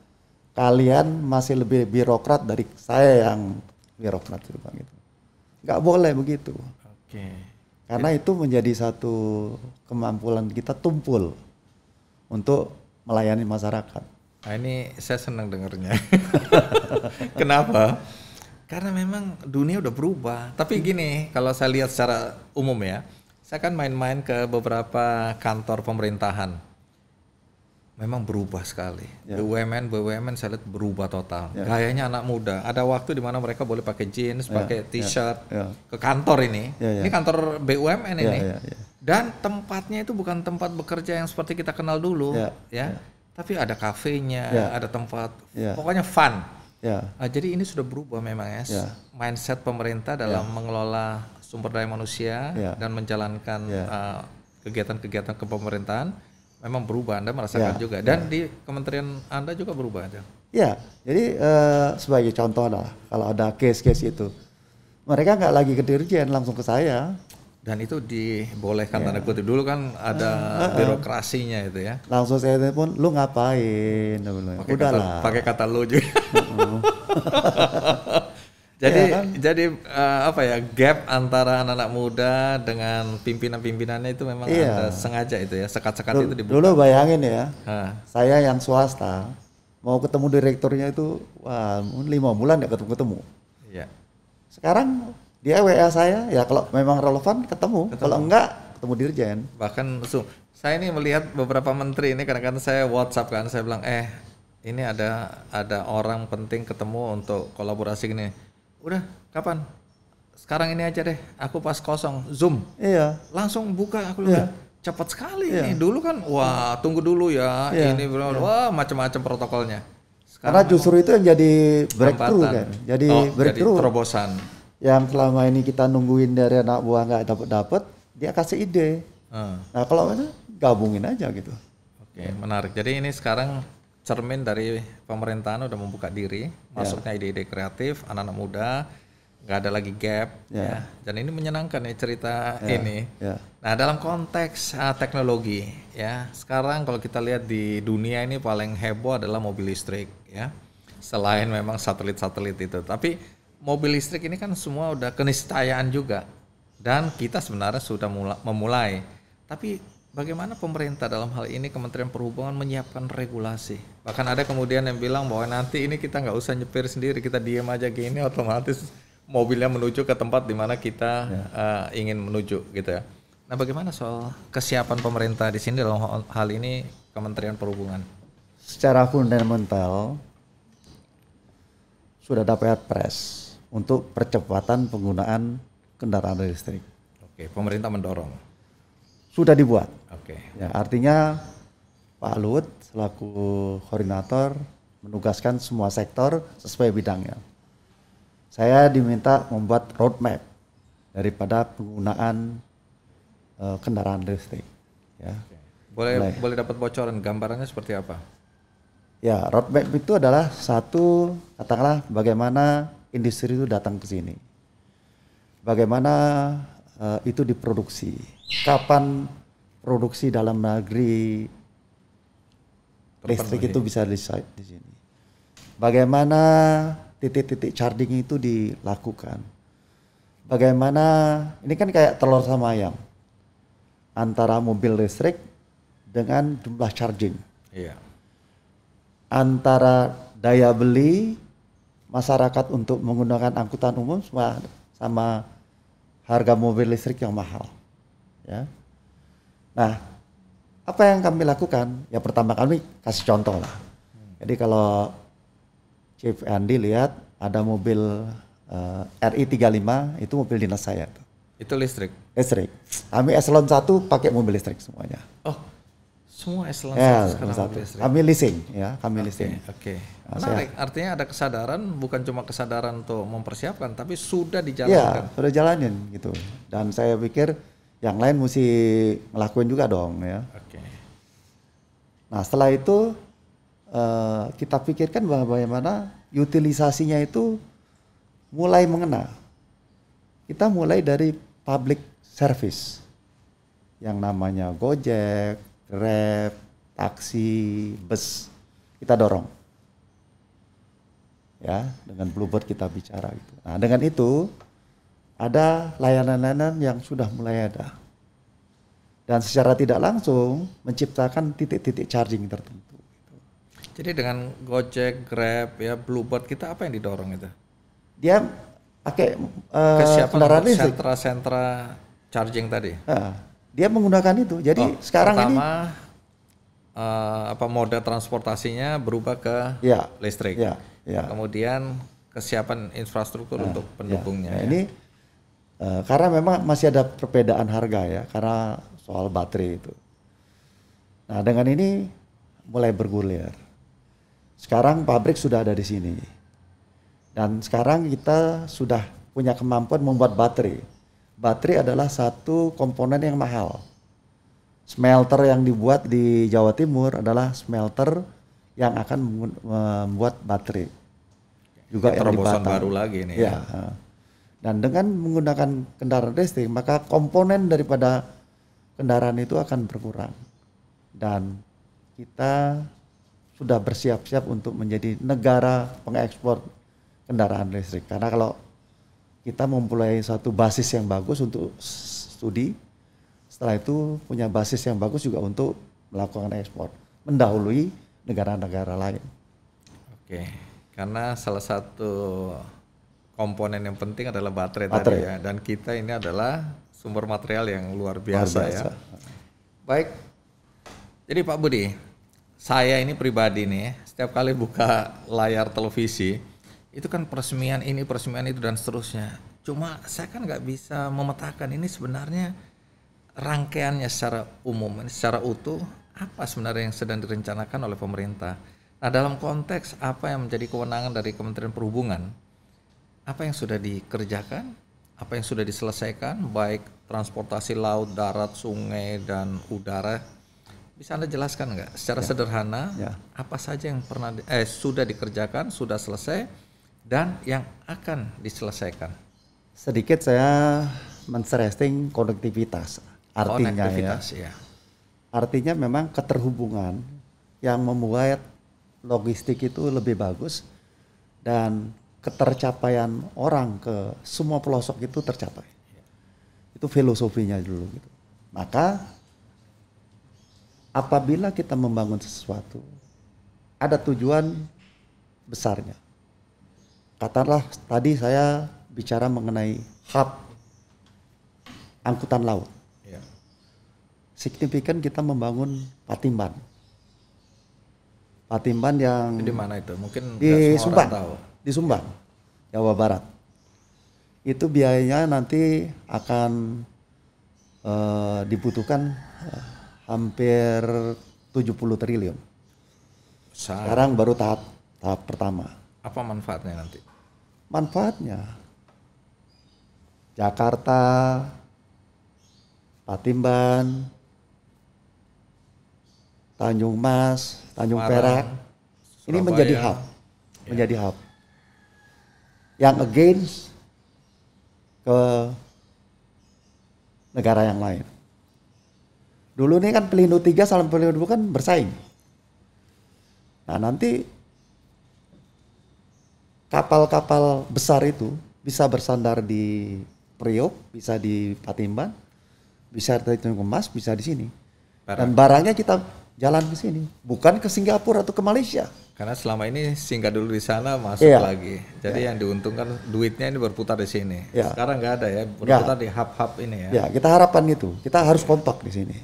kalian masih lebih birokrat dari saya yang birokrat itu Bang itu. Nggak boleh begitu. Oke. Karena itu menjadi satu kemampuan kita tumpul untuk melayani masyarakat. Nah ini saya senang dengarnya. Kenapa? Karena memang dunia udah berubah. Tapi gini, kalau saya lihat secara umum ya, saya kan main-main ke beberapa kantor pemerintahan. Memang berubah sekali. BUMN saya lihat berubah total. Gayanya anak muda. Ada waktu di mana mereka boleh pakai jeans, pakai t-shirt ke kantor ini. Ini kantor BUMN ini. Dan tempatnya itu bukan tempat bekerja yang seperti kita kenal dulu, ya. Tapi ada kafenya, ada tempat, pokoknya fun. Nah, jadi ini sudah berubah memang ya. Mindset pemerintah dalam mengelola sumber daya manusia dan menjalankan kegiatan-kegiatan kepemerintahan. Memang berubah, Anda merasakan juga. Dan di kementerian Anda juga berubah aja. Ya, jadi sebagai contoh lah, kalau ada case-case itu, mereka nggak lagi ke dirjen, langsung ke saya. Dan itu dibolehkan tanda kutip. Dulu kan ada birokrasinya itu ya. Langsung saya telepon, lu ngapain? Udahlah. Pakai kata lu juga. Jadi Iya kan? apa ya, gap antara anak-anak muda dengan pimpinan-pimpinannya itu memang ada sengaja itu ya, sekat-sekat itu dibuka. Dulu bayangin ya, Hah. saya yang swasta mau ketemu direkturnya itu, wah 5 bulan ya ketemu. Iya. Sekarang dia WA saya, ya kalau memang relevan ketemu. Kalau enggak ketemu dirjen. Bahkan saya ini melihat beberapa menteri ini kadang-kadang saya WhatsApp kan, saya bilang ini ada orang penting ketemu untuk kolaborasi gini. Udah, kapan? Sekarang ini aja deh, aku pas kosong, Zoom. Iya. Langsung buka, aku bilang, cepat sekali nih. Dulu kan, wah tunggu dulu ya, ini wah macam-macam protokolnya. Karena justru itu yang jadi breakthrough kan. Jadi breakthrough. Jadi terobosan. Yang selama ini kita nungguin dari anak buah nggak dapat, dia kasih ide. Nah kalau itu gabungin aja gitu. Oke, menarik. Jadi ini sekarang cermin dari pemerintahan udah membuka diri, masuknya ide-ide kreatif, anak-anak muda, nggak ada lagi gap, ya. Dan ini menyenangkan nih cerita ini. Nah dalam konteks teknologi, ya sekarang kalau kita lihat di dunia ini paling heboh adalah mobil listrik, ya. Selain memang satelit-satelit itu, tapi mobil listrik ini kan semua udah keniscayaan juga, dan kita sebenarnya sudah memulai. Tapi bagaimana pemerintah dalam hal ini Kementerian Perhubungan menyiapkan regulasi? Bahkan ada kemudian yang bilang bahwa nanti ini kita nggak usah nyetir sendiri, kita diam aja gini, otomatis mobilnya menuju ke tempat di mana kita ingin menuju gitu ya. Nah bagaimana soal kesiapan pemerintah di sini dalam hal ini Kementerian Perhubungan? Secara fundamental sudah ada perpres untuk percepatan penggunaan kendaraan listrik. Oke, pemerintah mendorong. Sudah dibuat. Oke. Ya, artinya Pak Luhut selaku koordinator menugaskan semua sektor sesuai bidangnya. Saya diminta membuat roadmap daripada penggunaan kendaraan listrik. Ya. Boleh dapat bocoran gambarannya seperti apa? Ya, roadmap itu adalah satu, katakanlah bagaimana industri itu datang ke sini, bagaimana itu diproduksi, kapan produksi dalam negeri listrik itu bisa di sini, bagaimana titik-titik charging itu dilakukan, bagaimana ini kan kayak telur sama ayam antara mobil listrik dengan jumlah charging, antara daya beli masyarakat untuk menggunakan angkutan umum sama harga mobil listrik yang mahal, ya. Nah, apa yang kami lakukan? Ya pertama kami kasih contoh lah. Jadi kalau Chief Andy lihat ada mobil RI35 itu mobil dinas saya. Itu listrik? Listrik. Kami eselon 1 pakai mobil listrik semuanya. Oh, semua eselon 1 sekarang mobil listrik? Kami leasing, ya, kami leasing. Oke. Menarik, artinya ada kesadaran, bukan cuma kesadaran untuk mempersiapkan, tapi sudah dijalankan. Ya, sudah jalanin gitu. Dan saya pikir yang lain mesti ngelakuin juga dong, ya. Oke. Nah setelah itu kita pikirkan bagaimana utilisasinya itu mulai mengena. Kita mulai dari public service yang namanya Gojek, Grab, taksi, bus, kita dorong. Ya, dengan Bluebird kita bicara gitu. Nah, dengan itu ada layanan-layanan yang sudah mulai ada. Dan secara tidak langsung menciptakan titik-titik charging tertentu. Jadi dengan Gojek, Grab, ya Bluebird kita apa yang didorong itu? Dia pakai kesiapan kendaraan untuk listrik. sentra-sentra charging tadi. Dia menggunakan itu. Jadi sekarang pertama, ini moda transportasinya berubah ke listrik. Kemudian kesiapan infrastruktur untuk pendukungnya. Ini karena memang masih ada perbedaan harga ya, karena soal baterai itu. Nah dengan ini mulai bergulir. Sekarang pabrik sudah ada di sini. Dan sekarang kita sudah punya kemampuan membuat baterai. Baterai adalah satu komponen yang mahal. Smelter yang dibuat di Jawa Timur adalah smelter yang akan membuat baterai. Juga yang di Batam. Baru lagi nih. Ya. Dan dengan menggunakan kendaraan listrik, maka komponen daripada kendaraan itu akan berkurang. Dan kita sudah bersiap-siap untuk menjadi negara pengekspor kendaraan listrik. Karena kalau kita memulai satu basis yang bagus untuk studi, setelah itu punya basis yang bagus juga untuk melakukan ekspor, mendahului negara-negara lain. Oke, karena salah satu komponen yang penting adalah baterai Baterai. tadi ya, dan kita ini adalah sumber material yang luar biasa, ya. Baik, jadi Pak Budi, saya ini pribadi nih, setiap kali buka layar televisi, itu kan peresmian ini, peresmian itu dan seterusnya. Cuma saya kan nggak bisa memetakan ini sebenarnya rangkaiannya secara umum, secara utuh, apa sebenarnya yang sedang direncanakan oleh pemerintah. Nah, dalam konteks apa yang menjadi kewenangan dari Kementerian Perhubungan, apa yang sudah dikerjakan, apa yang sudah diselesaikan, baik transportasi laut, darat, sungai, dan udara, bisa Anda jelaskan nggak secara sederhana apa saja yang sudah dikerjakan, sudah selesai, dan yang akan diselesaikan? Sedikit saya men-stressing konektivitas. Artinya ya. Artinya memang keterhubungan yang membuat logistik itu lebih bagus dan ketercapaian orang ke semua pelosok itu tercapai. Itu filosofinya dulu gitu. Maka apabila kita membangun sesuatu, ada tujuan besarnya. Katakanlah tadi saya bicara mengenai hub angkutan laut. Ya. Signifikan kita membangun Patimban. Patimban yang di mana itu? Mungkin di semua orang Subang, tahu. di Subang, Jawa Barat. Itu biayanya nanti akan dibutuhkan hampir 70 triliun. Sekarang baru tahap pertama. Apa manfaatnya nanti? Manfaatnya Jakarta, Patimban, Tanjung Mas, Tanjung Perak, ini menjadi hub, menjadi hub yang against ke negara yang lain. Dulu ini kan Pelindo 3 sampai Pelindo 2 kan bersaing. Nah nanti kapal-kapal besar itu bisa bersandar di Priok, bisa di Patimban, bisa di Tanjung Mas, bisa di sini. Dan barangnya kita jalan ke sini, bukan ke Singapura atau ke Malaysia. Karena selama ini singgah dulu di sana, masuk lagi. Jadi yang diuntungkan duitnya ini berputar di sini. Sekarang nggak ada ya, berputar di hub-hub ini ya. Ya, kita harapan itu, kita harus kompak di sini.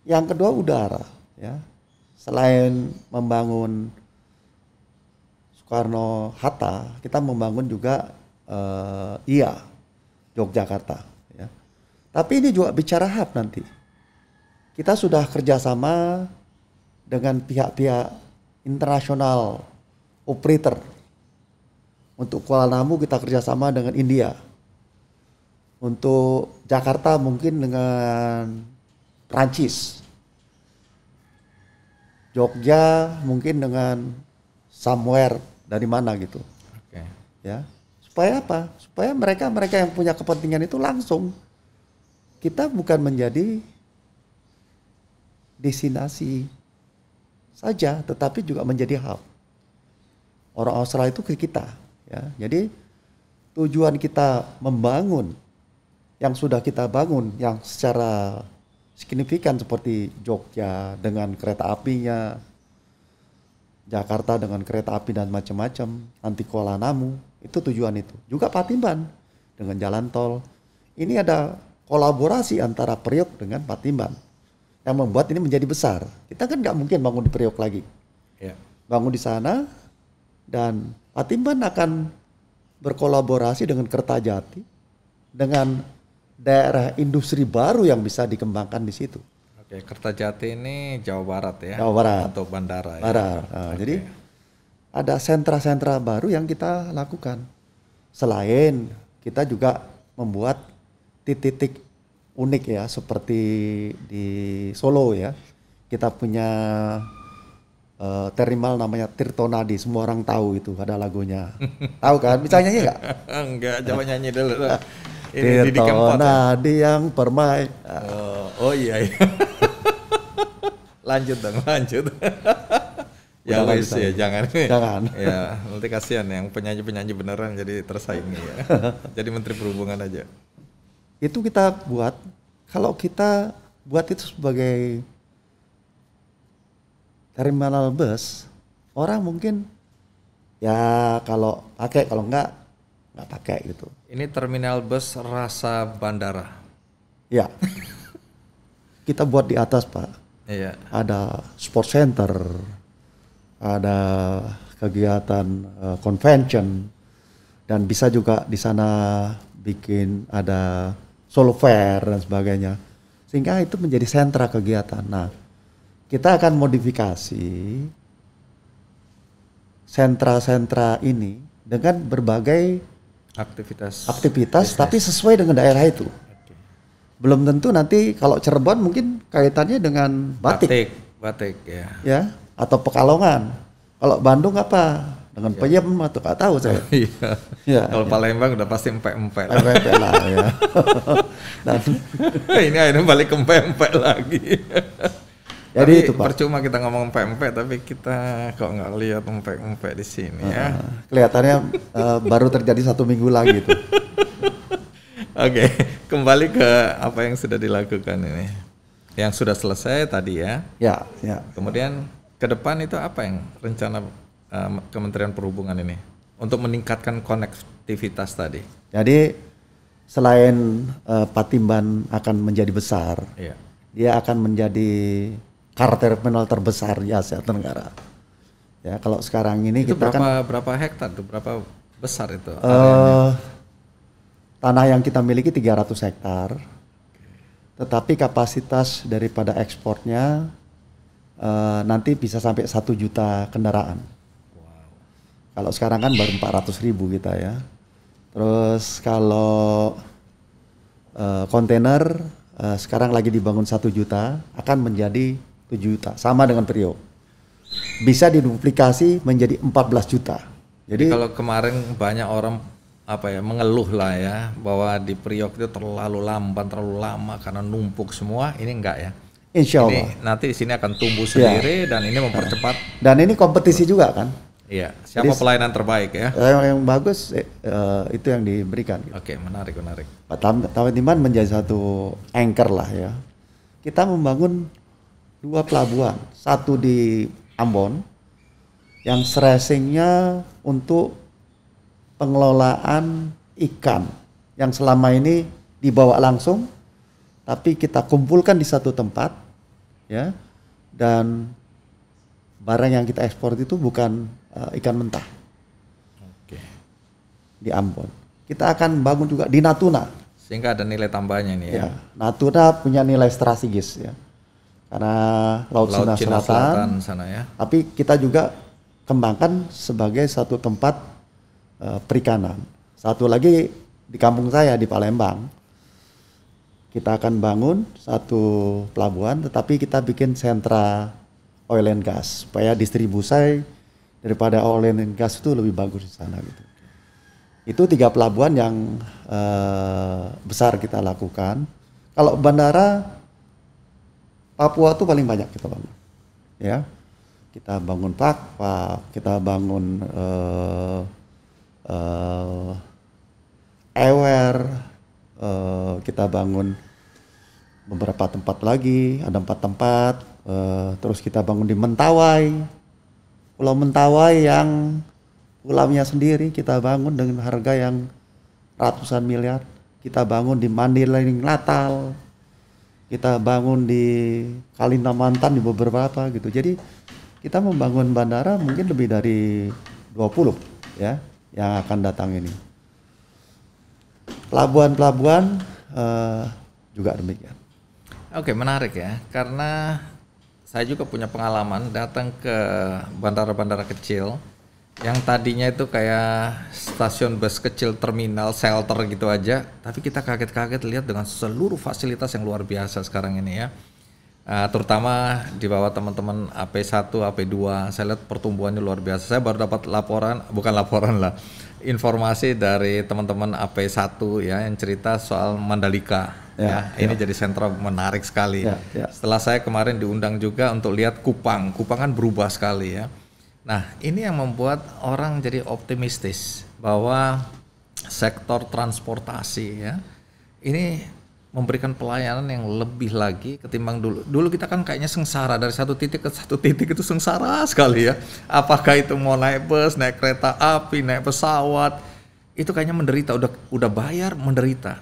Yang kedua udara, ya. Selain membangun Soekarno Hatta, kita membangun juga Yogyakarta. Ya. Tapi ini juga bicara hub nanti. Kita sudah kerjasama dengan pihak-pihak internasional operator. Untuk Kuala Namu kita kerjasama dengan India. Untuk Jakarta mungkin dengan Prancis. Jogja mungkin dengan somewhere dari mana gitu. Ya. Supaya apa? Supaya mereka yang punya kepentingan itu langsung. Kita bukan menjadi destinasi saja, tetapi juga menjadi hub. Orang Australia itu ke kita, ya. Jadi tujuan kita membangun yang sudah kita bangun, yang secara signifikan seperti Jogja dengan kereta apinya, Jakarta dengan kereta api dan macam-macam, nanti Kuala Namu, itu tujuan itu. Juga Patimban dengan jalan tol. Ini ada kolaborasi antara Priok dengan Patimban yang membuat ini menjadi besar. Kita kan nggak mungkin bangun di Priok lagi. Bangun di sana, dan Patimban akan berkolaborasi dengan Kertajati, dengan daerah industri baru yang bisa dikembangkan di situ. Kertajati ini Jawa Barat ya? Jawa Barat. Atau bandara ya? Barat. Nah, jadi ada sentra-sentra baru yang kita lakukan. Selain kita juga membuat titik-titik unik ya, seperti di Solo ya. Kita punya terminal namanya Tirtonadi, semua orang tahu itu, ada lagunya. Tahu kan? Bisa nyanyi nggak? Enggak, coba nyanyi dulu. Ini Didi Kempot ya? Tirtonadi yang permai. Oh iya. Lanjut dong, lanjut. Ya Udah nggak wis bisa ya, ya? jangan. Jangan. Ya, nanti kasihan yang penyanyi-penyanyi beneran jadi tersaingi ya. Jadi Menteri Perhubungan aja. Itu kita buat, kalau kita buat itu sebagai terminal bus, orang mungkin ya kalau pakai, kalau nggak pakai gitu. Ini terminal bus rasa bandara. Ya, kita buat di atas Pak. Iya. Ada sport center, ada kegiatan convention, dan bisa juga di sana bikin ada solo fair dan sebagainya, sehingga itu menjadi sentra kegiatan. Nah, kita akan modifikasi sentra-sentra ini dengan berbagai Aktivitas. aktivitas, tapi sesuai dengan daerah itu. Belum tentu nanti kalau Cirebon mungkin kaitannya dengan batik. Batik ya. Ya, atau Pekalongan. Kalau Bandung apa? Dengan peyem atau nggak tahu saya. Iya. Ya, Kalau Palembang udah pasti empek-empek. Empek lah ya. Dan Ini akhirnya balik ke empek-empek lagi. jadi Tapi itu Pak. percuma kita ngomong empek-empek tapi kita kok nggak lihat empek-empek di sini ya. Kelihatannya baru terjadi 1 minggu lagi tuh. Oke, kembali ke apa yang sudah dilakukan ini. Yang sudah selesai tadi ya. Ya, ya. Kemudian ke depan itu apa yang rencana Kementerian Perhubungan ini untuk meningkatkan konektivitas tadi? Jadi selain Patimban akan menjadi besar, Iya. dia akan menjadi car terminal terbesar di Asia Tenggara. Ya, kalau sekarang ini Itu kita berapa hektar tuh? Berapa besar itu? tanah yang kita miliki 300 hektar. Tetapi kapasitas daripada ekspornya nanti bisa sampai 1 juta kendaraan. Kalau sekarang kan baru 400.000 kita ya. Terus kalau kontainer sekarang lagi dibangun 1 juta, akan menjadi 7 juta, sama dengan Priok. Bisa diduplikasi menjadi 14 juta. Jadi kalau kemarin banyak orang mengeluh lah ya bahwa di Priok itu terlalu lamban, terlalu lama karena numpuk semua, ini enggak ya? Insya Allah. Ini nanti di sini akan tumbuh sendiri dan ini mempercepat. Dan ini kompetisi juga kan? Iya. Siapa pelayanan terbaik ya? Yang bagus itu yang diberikan. Gitu. Oke, menarik. Pak Patimban menjadi satu anchor lah ya. Kita membangun 2 pelabuhan, satu di Ambon yang stressingnya untuk pengelolaan ikan yang selama ini dibawa langsung, tapi kita kumpulkan di satu tempat, ya, dan barang yang kita ekspor itu bukan ikan mentah. Oke. Di Ambon. Kita akan bangun juga di Natuna. Sehingga ada nilai tambahnya nih ya. Ya, Natuna punya nilai strategis ya. Karena Laut Cina Selatan sana ya. Tapi kita juga kembangkan sebagai satu tempat perikanan. Satu lagi di kampung saya di Palembang. Kita akan bangun satu pelabuhan, tetapi kita bikin sentra oil and gas supaya distribusi daripada oil and gas itu lebih bagus di sana gitu. Itu 3 pelabuhan yang besar kita lakukan. Kalau bandara Papua tuh paling banyak kita bangun, ya. Kita bangun Pakpak, kita bangun Ewer, kita bangun beberapa tempat lagi, ada 4 tempat. Terus kita bangun di Mentawai, Pulau Mentawai yang pulaunya sendiri kita bangun dengan harga yang ratusan miliar. Kita bangun di Mandiling Natal, kita bangun di Kalimantan di beberapa gitu. Jadi kita membangun bandara mungkin lebih dari 20 ya yang akan datang ini. Pelabuhan-pelabuhan juga demikian. Oke, menarik ya. Karena saya juga punya pengalaman datang ke bandara-bandara kecil yang tadinya itu kayak stasiun bus kecil, terminal, shelter gitu aja, tapi kita kaget-kaget lihat dengan seluruh fasilitas yang luar biasa sekarang ini ya. Terutama di bawah teman-teman AP1, AP2, saya lihat pertumbuhannya luar biasa. Saya baru dapat laporan, bukan laporan lah, informasi dari teman-teman AP1 ya yang cerita soal Mandalika. Ini jadi sentra menarik sekali. Setelah saya kemarin diundang juga untuk lihat Kupang kan berubah sekali ya. Nah, ini yang membuat orang jadi optimistis bahwa sektor transportasi ya ini memberikan pelayanan yang lebih lagi ketimbang dulu. Dulu kita kan kayaknya sengsara dari satu titik ke satu titik itu sengsara sekali ya. Apakah itu mau naik bus, naik kereta api, naik pesawat, itu kayaknya menderita. Udah bayar menderita.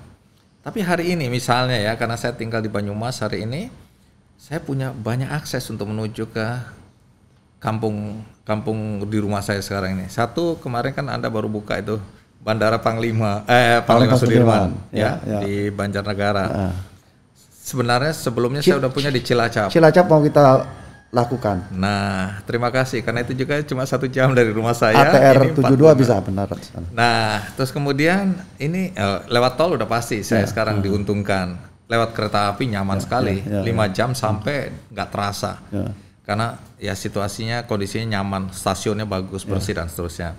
Tapi hari ini misalnya ya, karena saya tinggal di Banyumas hari ini, saya punya banyak akses untuk menuju ke kampung di rumah saya sekarang ini. Satu kemarin kan Anda baru buka itu Bandara Panglima Sudirman di Banjarnegara. Sebenarnya sebelumnya saya udah punya di Cilacap. Cilacap mau kita lakukan. Nah, terima kasih karena itu juga cuma 1 jam dari rumah saya. ATR 72 bisa benar. Nah, terus kemudian ini lewat tol udah pasti saya sekarang diuntungkan. Lewat kereta api nyaman sekali, 5 jam sampai nggak terasa. Karena ya situasinya, kondisinya nyaman, stasiunnya bagus, bersih dan seterusnya.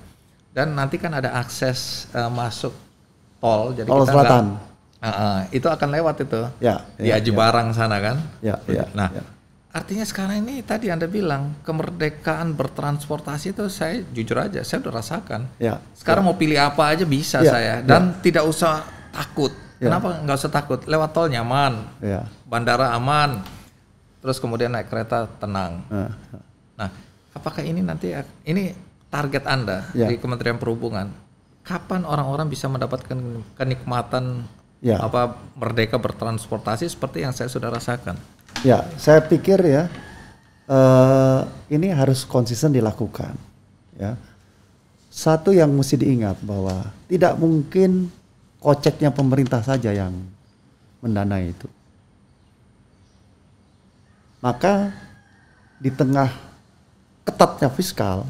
Dan nanti kan ada akses masuk tol, jadi tol kita selatan. Itu akan lewat itu di Aji Barang sana kan. Artinya sekarang ini tadi Anda bilang kemerdekaan bertransportasi itu saya jujur aja saya udah rasakan. Sekarang mau pilih apa aja bisa saya dan tidak usah takut. Kenapa nggak usah takut? Lewat tol nyaman, bandara aman, terus kemudian naik kereta tenang. Nah, apakah ini nanti ini target Anda di Kementerian Perhubungan, kapan orang-orang bisa mendapatkan kenikmatan merdeka bertransportasi seperti yang saya sudah rasakan? Ya, saya pikir ya ini harus konsisten dilakukan. Ya, satu yang mesti diingat bahwa tidak mungkin koceknya pemerintah saja yang mendanai itu. Maka di tengah ketatnya fiskal,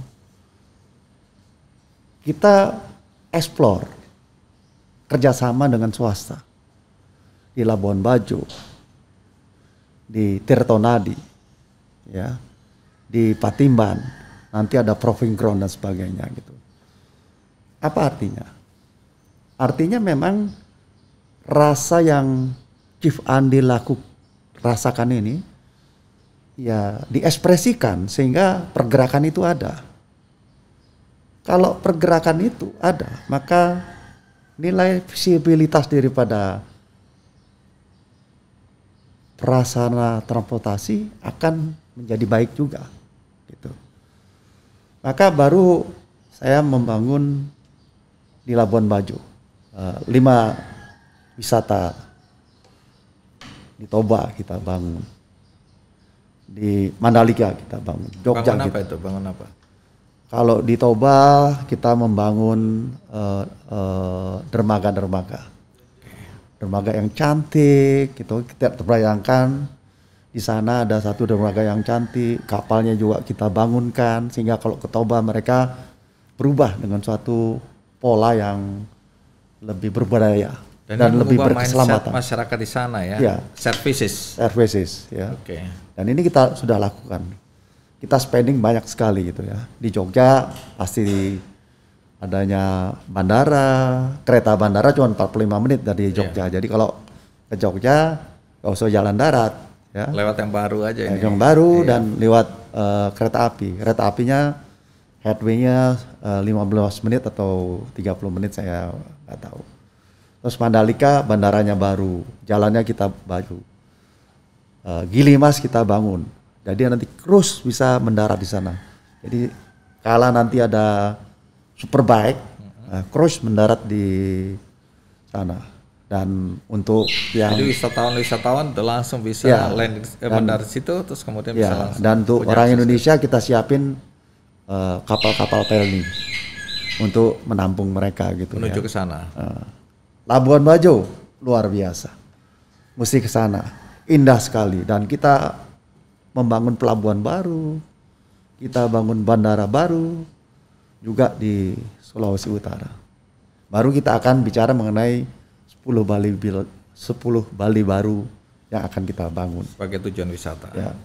kita explore kerjasama dengan swasta di Labuan Bajo, di Tirtonadi, ya, di Patimban, nanti ada proving ground dan sebagainya gitu. Apa artinya? Artinya memang rasa yang Chief Andi rasakan ini ya diekspresikan sehingga pergerakan itu ada. Kalau pergerakan itu ada, maka nilai visibilitas daripada prasarana transportasi akan menjadi baik juga, gitu. Maka baru saya membangun di Labuan Bajo 5 wisata. Di Toba kita bangun, di Mandalika kita bangun, Jogja. Bangun apa itu? Bangun apa? Kalau di Toba kita membangun dermaga yang cantik, gitu. Kita terbayangkan di sana ada satu dermaga yang cantik, kapalnya juga kita bangunkan sehingga kalau ke Toba mereka berubah dengan suatu pola yang lebih berbudaya dan lebih berkeselamatan. Masyarakat di sana ya. Services ya. Dan ini kita sudah lakukan. Kita spending banyak sekali gitu ya. Di Jogja pasti adanya bandara, kereta bandara cuma 45 menit dari Jogja. Jadi kalau ke Jogja nggak usah jalan darat, ya. Lewat yang baru aja ini. Yang baru dan lewat kereta api. Kereta apinya headway-nya 15 menit atau 30 menit saya nggak tahu. Terus Mandalika bandaranya baru, jalannya kita baru. Gilimas kita bangun. Jadi nanti cruise bisa mendarat di sana. Jadi kala nanti ada Superbike, cruise mendarat di sana. Dan untuk yang jadi wisatawan langsung bisa mendarat situ, terus kemudian bisa langsung. Dan untuk orang Indonesia kita siapin kapal-kapal pelni untuk menampung mereka gitu. Menuju ke sana. Labuan Bajo luar biasa, mesti ke sana. Indah sekali dan kita membangun pelabuhan baru, kita bangun bandara baru juga di Sulawesi Utara. Baru kita akan bicara mengenai 10 Bali baru yang akan kita bangun. Sebagai tujuan wisata. Ya.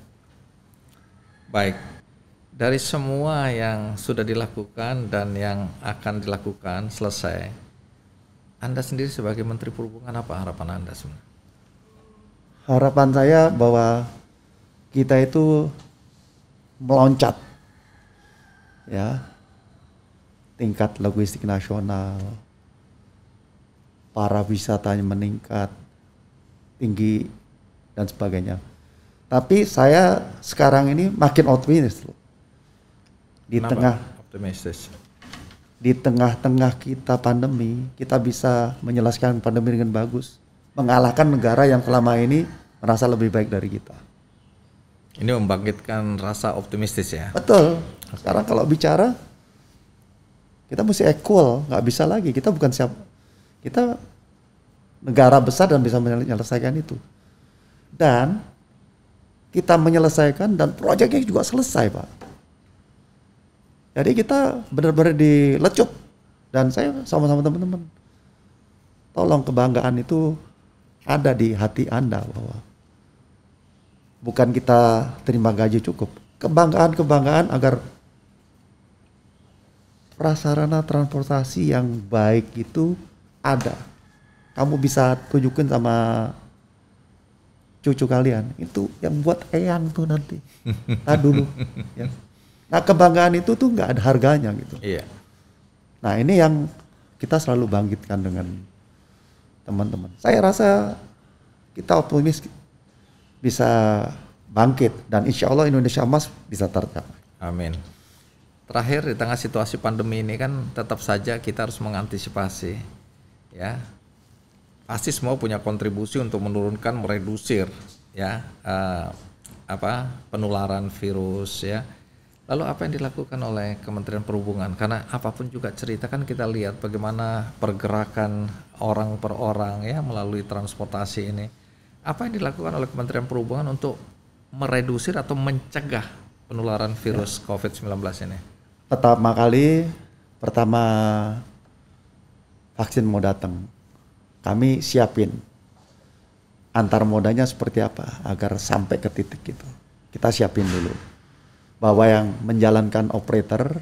Baik, dari semua yang sudah dilakukan dan yang akan dilakukan selesai, Anda sendiri sebagai Menteri Perhubungan apa harapan Anda sebenarnya? Harapan saya bahwa kita itu meloncat, ya, tingkat logistik nasional, para wisatanya meningkat tinggi dan sebagainya. Tapi saya sekarang ini makin optimis loh. Kenapa optimistis? Di tengah-tengah kita pandemi, kita bisa menyelesaikan pandemi dengan bagus, mengalahkan negara yang selama ini merasa lebih baik dari kita. Ini membangkitkan rasa optimistis ya? Betul. Sekarang kalau bicara, kita mesti equal, nggak bisa lagi. Kita bukan siapa, kita negara besar dan bisa menyelesaikan itu. Dan kita menyelesaikan dan proyeknya juga selesai, Pak. Jadi kita benar-benar dilecup. Dan saya sama-sama teman-teman, tolong kebanggaan itu ada di hati Anda bahwa bukan kita terima gaji cukup. Kebanggaan agar prasarana transportasi yang baik itu ada. Kamu bisa tunjukin sama cucu kalian, itu yang buat eyang tuh nanti. Dulu. Ya. Nah kebanggaan itu tuh nggak ada harganya gitu. Iya. Nah ini yang kita selalu bangkitkan dengan teman-teman. Saya rasa kita optimis bisa bangkit dan insya Allah Indonesia Emas bisa tercapai. Amin. Terakhir, di tengah situasi pandemi ini kan tetap saja kita harus mengantisipasi, ya. Pasti semua punya kontribusi untuk menurunkan, meredusir, ya, penularan virus, ya. Lalu apa yang dilakukan oleh Kementerian Perhubungan? Karena apapun juga cerita kan kita lihat bagaimana pergerakan orang per orang, ya, melalui transportasi ini. Apa yang dilakukan oleh Kementerian Perhubungan untuk meredusir atau mencegah penularan virus COVID-19 ini? Pertama vaksin mau datang, kami siapin antar modanya seperti apa agar sampai ke titik itu. Kita siapin dulu bahwa yang menjalankan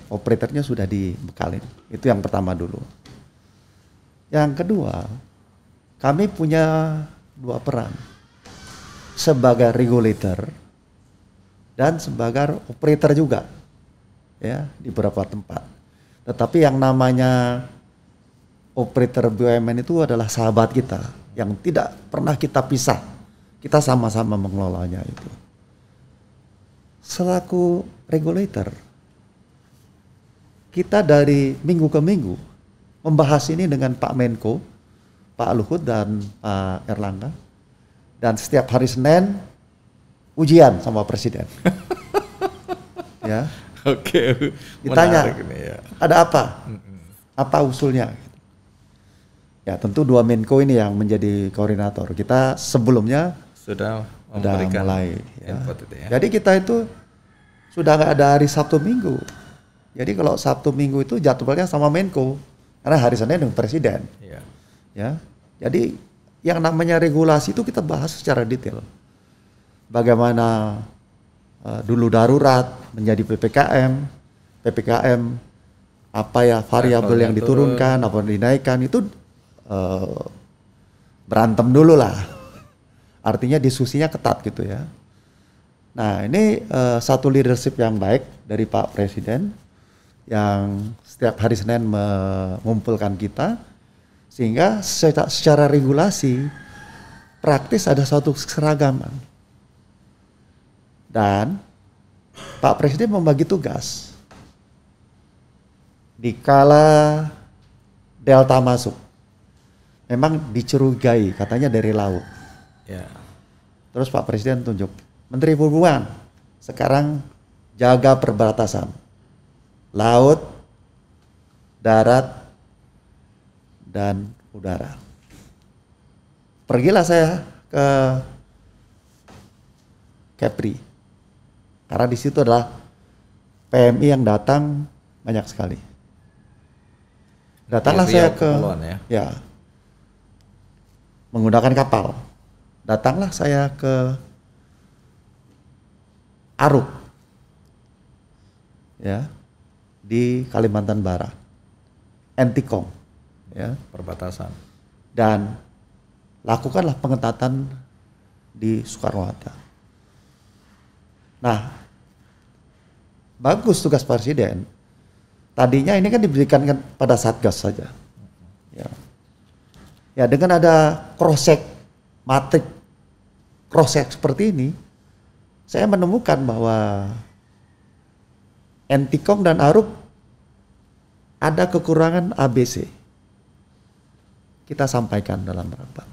operatornya sudah dibekalin. Itu yang pertama dulu. Yang kedua, kami punya dua peran, sebagai regulator dan sebagai operator juga, ya, di beberapa tempat. Tetapi yang namanya operator BUMN itu adalah sahabat kita yang tidak pernah kita pisah. Kita sama-sama mengelolanya itu. Selaku regulator, kita dari minggu ke minggu membahas ini dengan Pak Menko, Pak Luhut dan Pak Erlangga. Dan setiap hari Senin ujian sama Presiden. Ya. Oke. Ditanya, ini, ya. Ada apa? Apa usulnya? Ya tentu dua Menko ini yang menjadi koordinator. Kita sebelumnya sudah mulai. Ya. Itu, ya. Jadi kita itu sudah nggak ada hari Sabtu Minggu. Jadi kalau Sabtu Minggu itu jadwalnya sama Menko, karena hari Senin dengan Presiden. Ya. Ya. Jadi yang namanya regulasi itu kita bahas secara detail. Bagaimana dulu darurat menjadi PPKM, apa ya variabel yang diturunkan, apa yang dinaikkan, itu berantem dulu lah. Artinya diskusinya ketat gitu ya. Nah ini satu leadership yang baik dari Pak Presiden yang setiap hari Senin mengumpulkan kita, sehingga secara regulasi praktis ada suatu keseragaman. Dan Pak Presiden membagi tugas. Dikala Delta masuk, memang dicurigai katanya dari laut. Ya. Terus Pak Presiden tunjuk, Menteri Perhubungan sekarang jaga perbatasan laut, darat, dan udara. Pergilah saya ke Kepri, karena di situ adalah PMI yang datang banyak sekali. Datanglah saya ke, ya, menggunakan kapal. datanglah saya ke Aruk, ya, di Kalimantan Barat, Entikong, ya, Perbatasan. dan lakukanlah pengetatan di Soekarno-Hatta. Nah, bagus tugas Presiden. Tadinya ini kan diberikan pada Satgas saja. Ya, ya dengan ada cross-check, matrix cross-check seperti ini, saya menemukan bahwa Entikong dan Aruk ada kekurangan ABC. Kita sampaikan dalam rapat.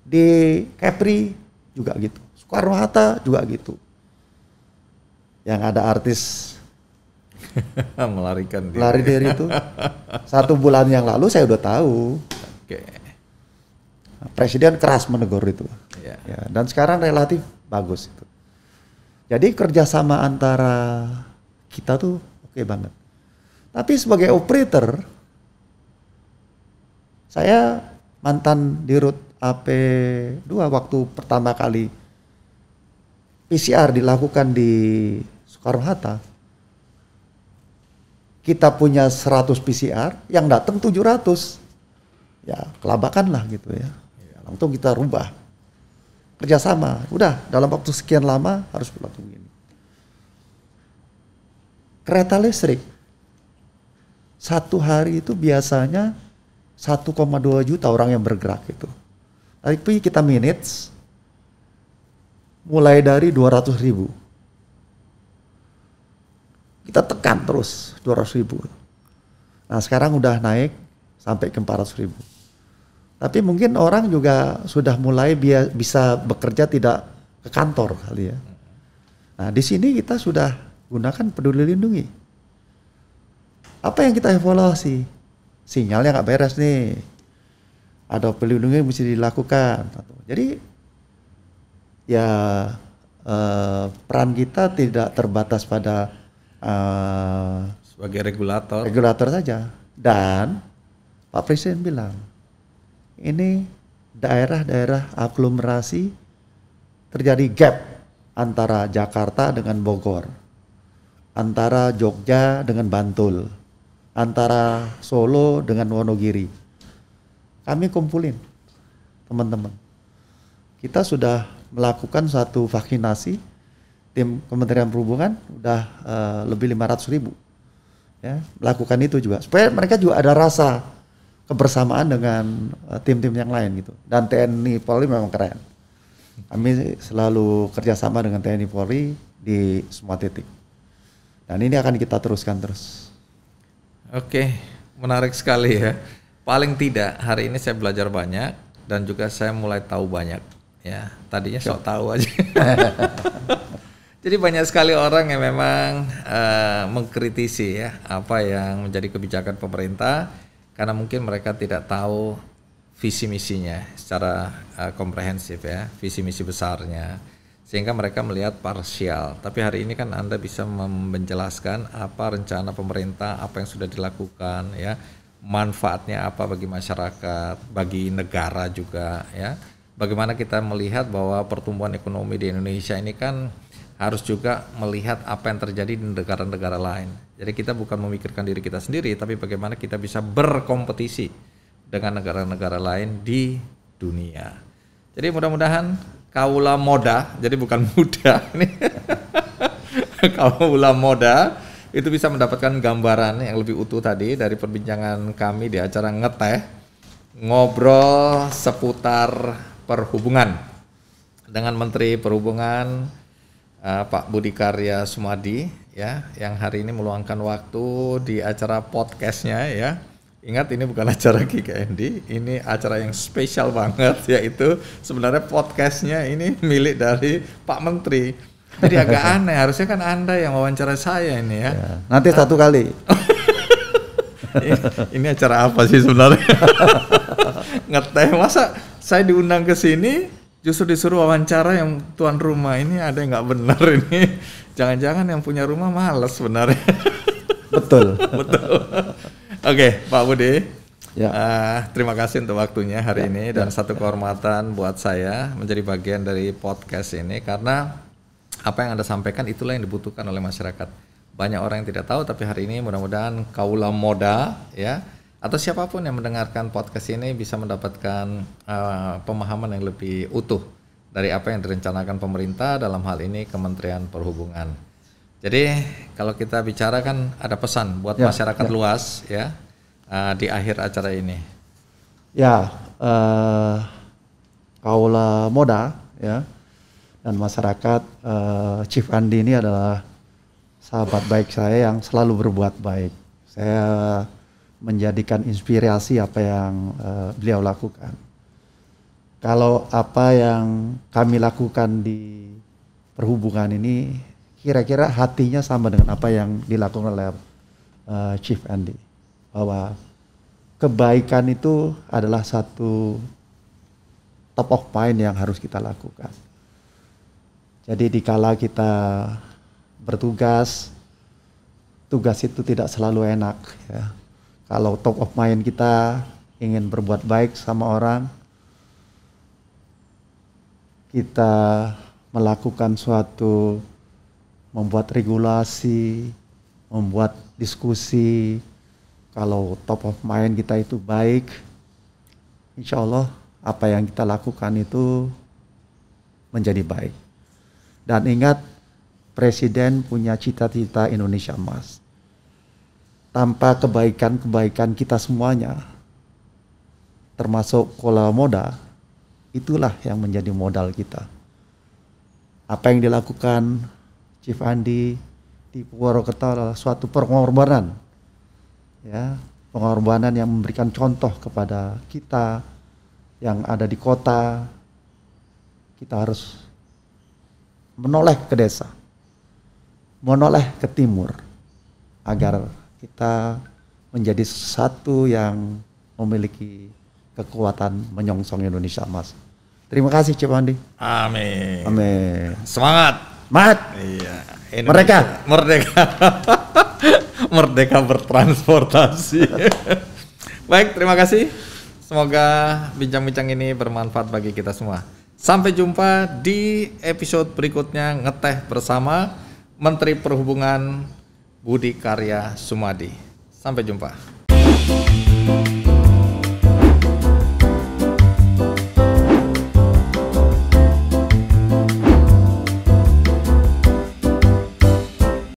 Di Kepri juga gitu, Soekarno-Hatta juga gitu. Yang ada artis melarikan diri. lari dari itu. 1 bulan yang lalu saya udah tahu. Oke. Presiden keras menegur itu. Ya. Ya, dan sekarang relatif bagus itu. Jadi kerjasama antara kita tuh oke banget. Tapi sebagai operator, saya mantan dirut AP2 waktu pertama kali PCR dilakukan di Soekarno-Hatta. Kita punya 100 PCR, yang datang 700. Ya, kelabakan lah gitu ya. Langsung kita rubah. Kerjasama, udah dalam waktu sekian lama harus berlaku begini. Kereta listrik, 1 hari itu biasanya 1,2 juta orang yang bergerak itu. Tapi kita minutes, mulai dari 200.000. Kita tekan terus 200.000. Nah sekarang udah naik sampai ke 400.000. Tapi mungkin orang juga sudah mulai bisa bekerja tidak ke kantor kali ya. Nah di sini kita sudah gunakan Peduli Lindungi. Apa yang kita evaluasi? Sinyalnya nggak beres nih. Ada Peduli Lindungi mesti dilakukan. Jadi ya peran kita tidak terbatas pada Sebagai regulator. regulator saja. Dan Pak Presiden bilang, ini daerah-daerah aglomerasi terjadi gap antara Jakarta dengan Bogor, antara Jogja dengan Bantul, antara Solo dengan Wonogiri. Kami kumpulin teman-teman. Kita sudah melakukan satu vaksinasi, tim Kementerian Perhubungan udah lebih 500.000. Ya, melakukan itu juga supaya mereka juga ada rasa kebersamaan dengan tim-tim yang lain gitu. Dan TNI Polri memang keren. Kami selalu kerjasama dengan TNI Polri di semua titik. Dan ini akan kita teruskan terus. Oke, menarik sekali ya. Paling tidak hari ini saya belajar banyak dan juga saya mulai tahu banyak. Ya, tadinya sok tahu aja. Jadi banyak sekali orang yang memang mengkritisi ya apa yang menjadi kebijakan pemerintah. Karena mungkin mereka tidak tahu visi misinya secara komprehensif ya, visi misi besarnya, sehingga mereka melihat parsial. Tapi hari ini kan Anda bisa menjelaskan apa rencana pemerintah, apa yang sudah dilakukan ya, manfaatnya apa bagi masyarakat, bagi negara juga ya. Bagaimana kita melihat bahwa pertumbuhan ekonomi di Indonesia ini kan harus juga melihat apa yang terjadi di negara-negara lain. Jadi kita bukan memikirkan diri kita sendiri, tapi bagaimana kita bisa berkompetisi dengan negara-negara lain di dunia. Jadi mudah-mudahan kaula moda, jadi bukan muda ini, kaula moda itu bisa mendapatkan gambaran yang lebih utuh tadi dari perbincangan kami di acara Ngeteh, ngobrol seputar perhubungan dengan Menteri Perhubungan Pak Budi Karya Sumadi ya, yang hari ini meluangkan waktu di acara podcastnya ya. Ingat ini bukan acara KKND, ini acara yang spesial banget, yaitu sebenarnya podcastnya ini milik dari Pak Menteri. Jadi agak aneh, harusnya kan Anda yang wawancara saya ini ya. Nanti satu kali. Ini acara apa sih sebenarnya? Ngeteh, masa saya diundang ke sini justru disuruh wawancara yang tuan rumah. Ini ada yang nggak benar ini. Jangan-jangan yang punya rumah malas sebenarnya. Betul. Betul. Oke, Pak Budi. Ya. Terima kasih untuk waktunya hari ini dan satu kehormatan buat saya menjadi bagian dari podcast ini karena apa yang Anda sampaikan itulah yang dibutuhkan oleh masyarakat. Banyak orang yang tidak tahu tapi hari ini mudah-mudahan kaula moda ya atau siapapun yang mendengarkan podcast ini bisa mendapatkan pemahaman yang lebih utuh dari apa yang direncanakan pemerintah dalam hal ini Kementerian Perhubungan. Jadi kalau kita bicara kan ada pesan buat masyarakat luas ya di akhir acara ini. Ya, kaula moda ya dan masyarakat, Chief Andi ini adalah sahabat baik saya yang selalu berbuat baik. Saya menjadikan inspirasi apa yang beliau lakukan. Kalau apa yang kami lakukan di perhubungan ini kira-kira hatinya sama dengan apa yang dilakukan oleh Chief Andi. Bahwa kebaikan itu adalah satu top of mind yang harus kita lakukan. Jadi dikala kita bertugas, tugas itu tidak selalu enak ya. Kalau top of mind kita ingin berbuat baik sama orang, kita melakukan suatu, membuat regulasi, membuat diskusi, kalau top of mind kita itu baik, insya Allah apa yang kita lakukan itu menjadi baik. Dan ingat, Presiden punya cita-cita Indonesia Emas. Tanpa kebaikan-kebaikan kita semuanya, termasuk kaula moda, itulah yang menjadi modal kita. Apa yang dilakukan Chief Andi di Purwokerto adalah suatu pengorbanan, ya, pengorbanan yang memberikan contoh kepada kita yang ada di kota. Kita harus menoleh ke desa, menoleh ke timur, agar kita menjadi satu yang memiliki kekuatan menyongsong Indonesia Emas. Terima kasih Chief Andi. Amin. Amin. Semangat. Mat. Iya. Merdeka. Merdeka. Merdeka bertransportasi. Baik, terima kasih. Semoga bincang-bincang ini bermanfaat bagi kita semua. Sampai jumpa di episode berikutnya Ngeteh bersama Menteri Perhubungan Budi Karya Sumadi. Sampai jumpa.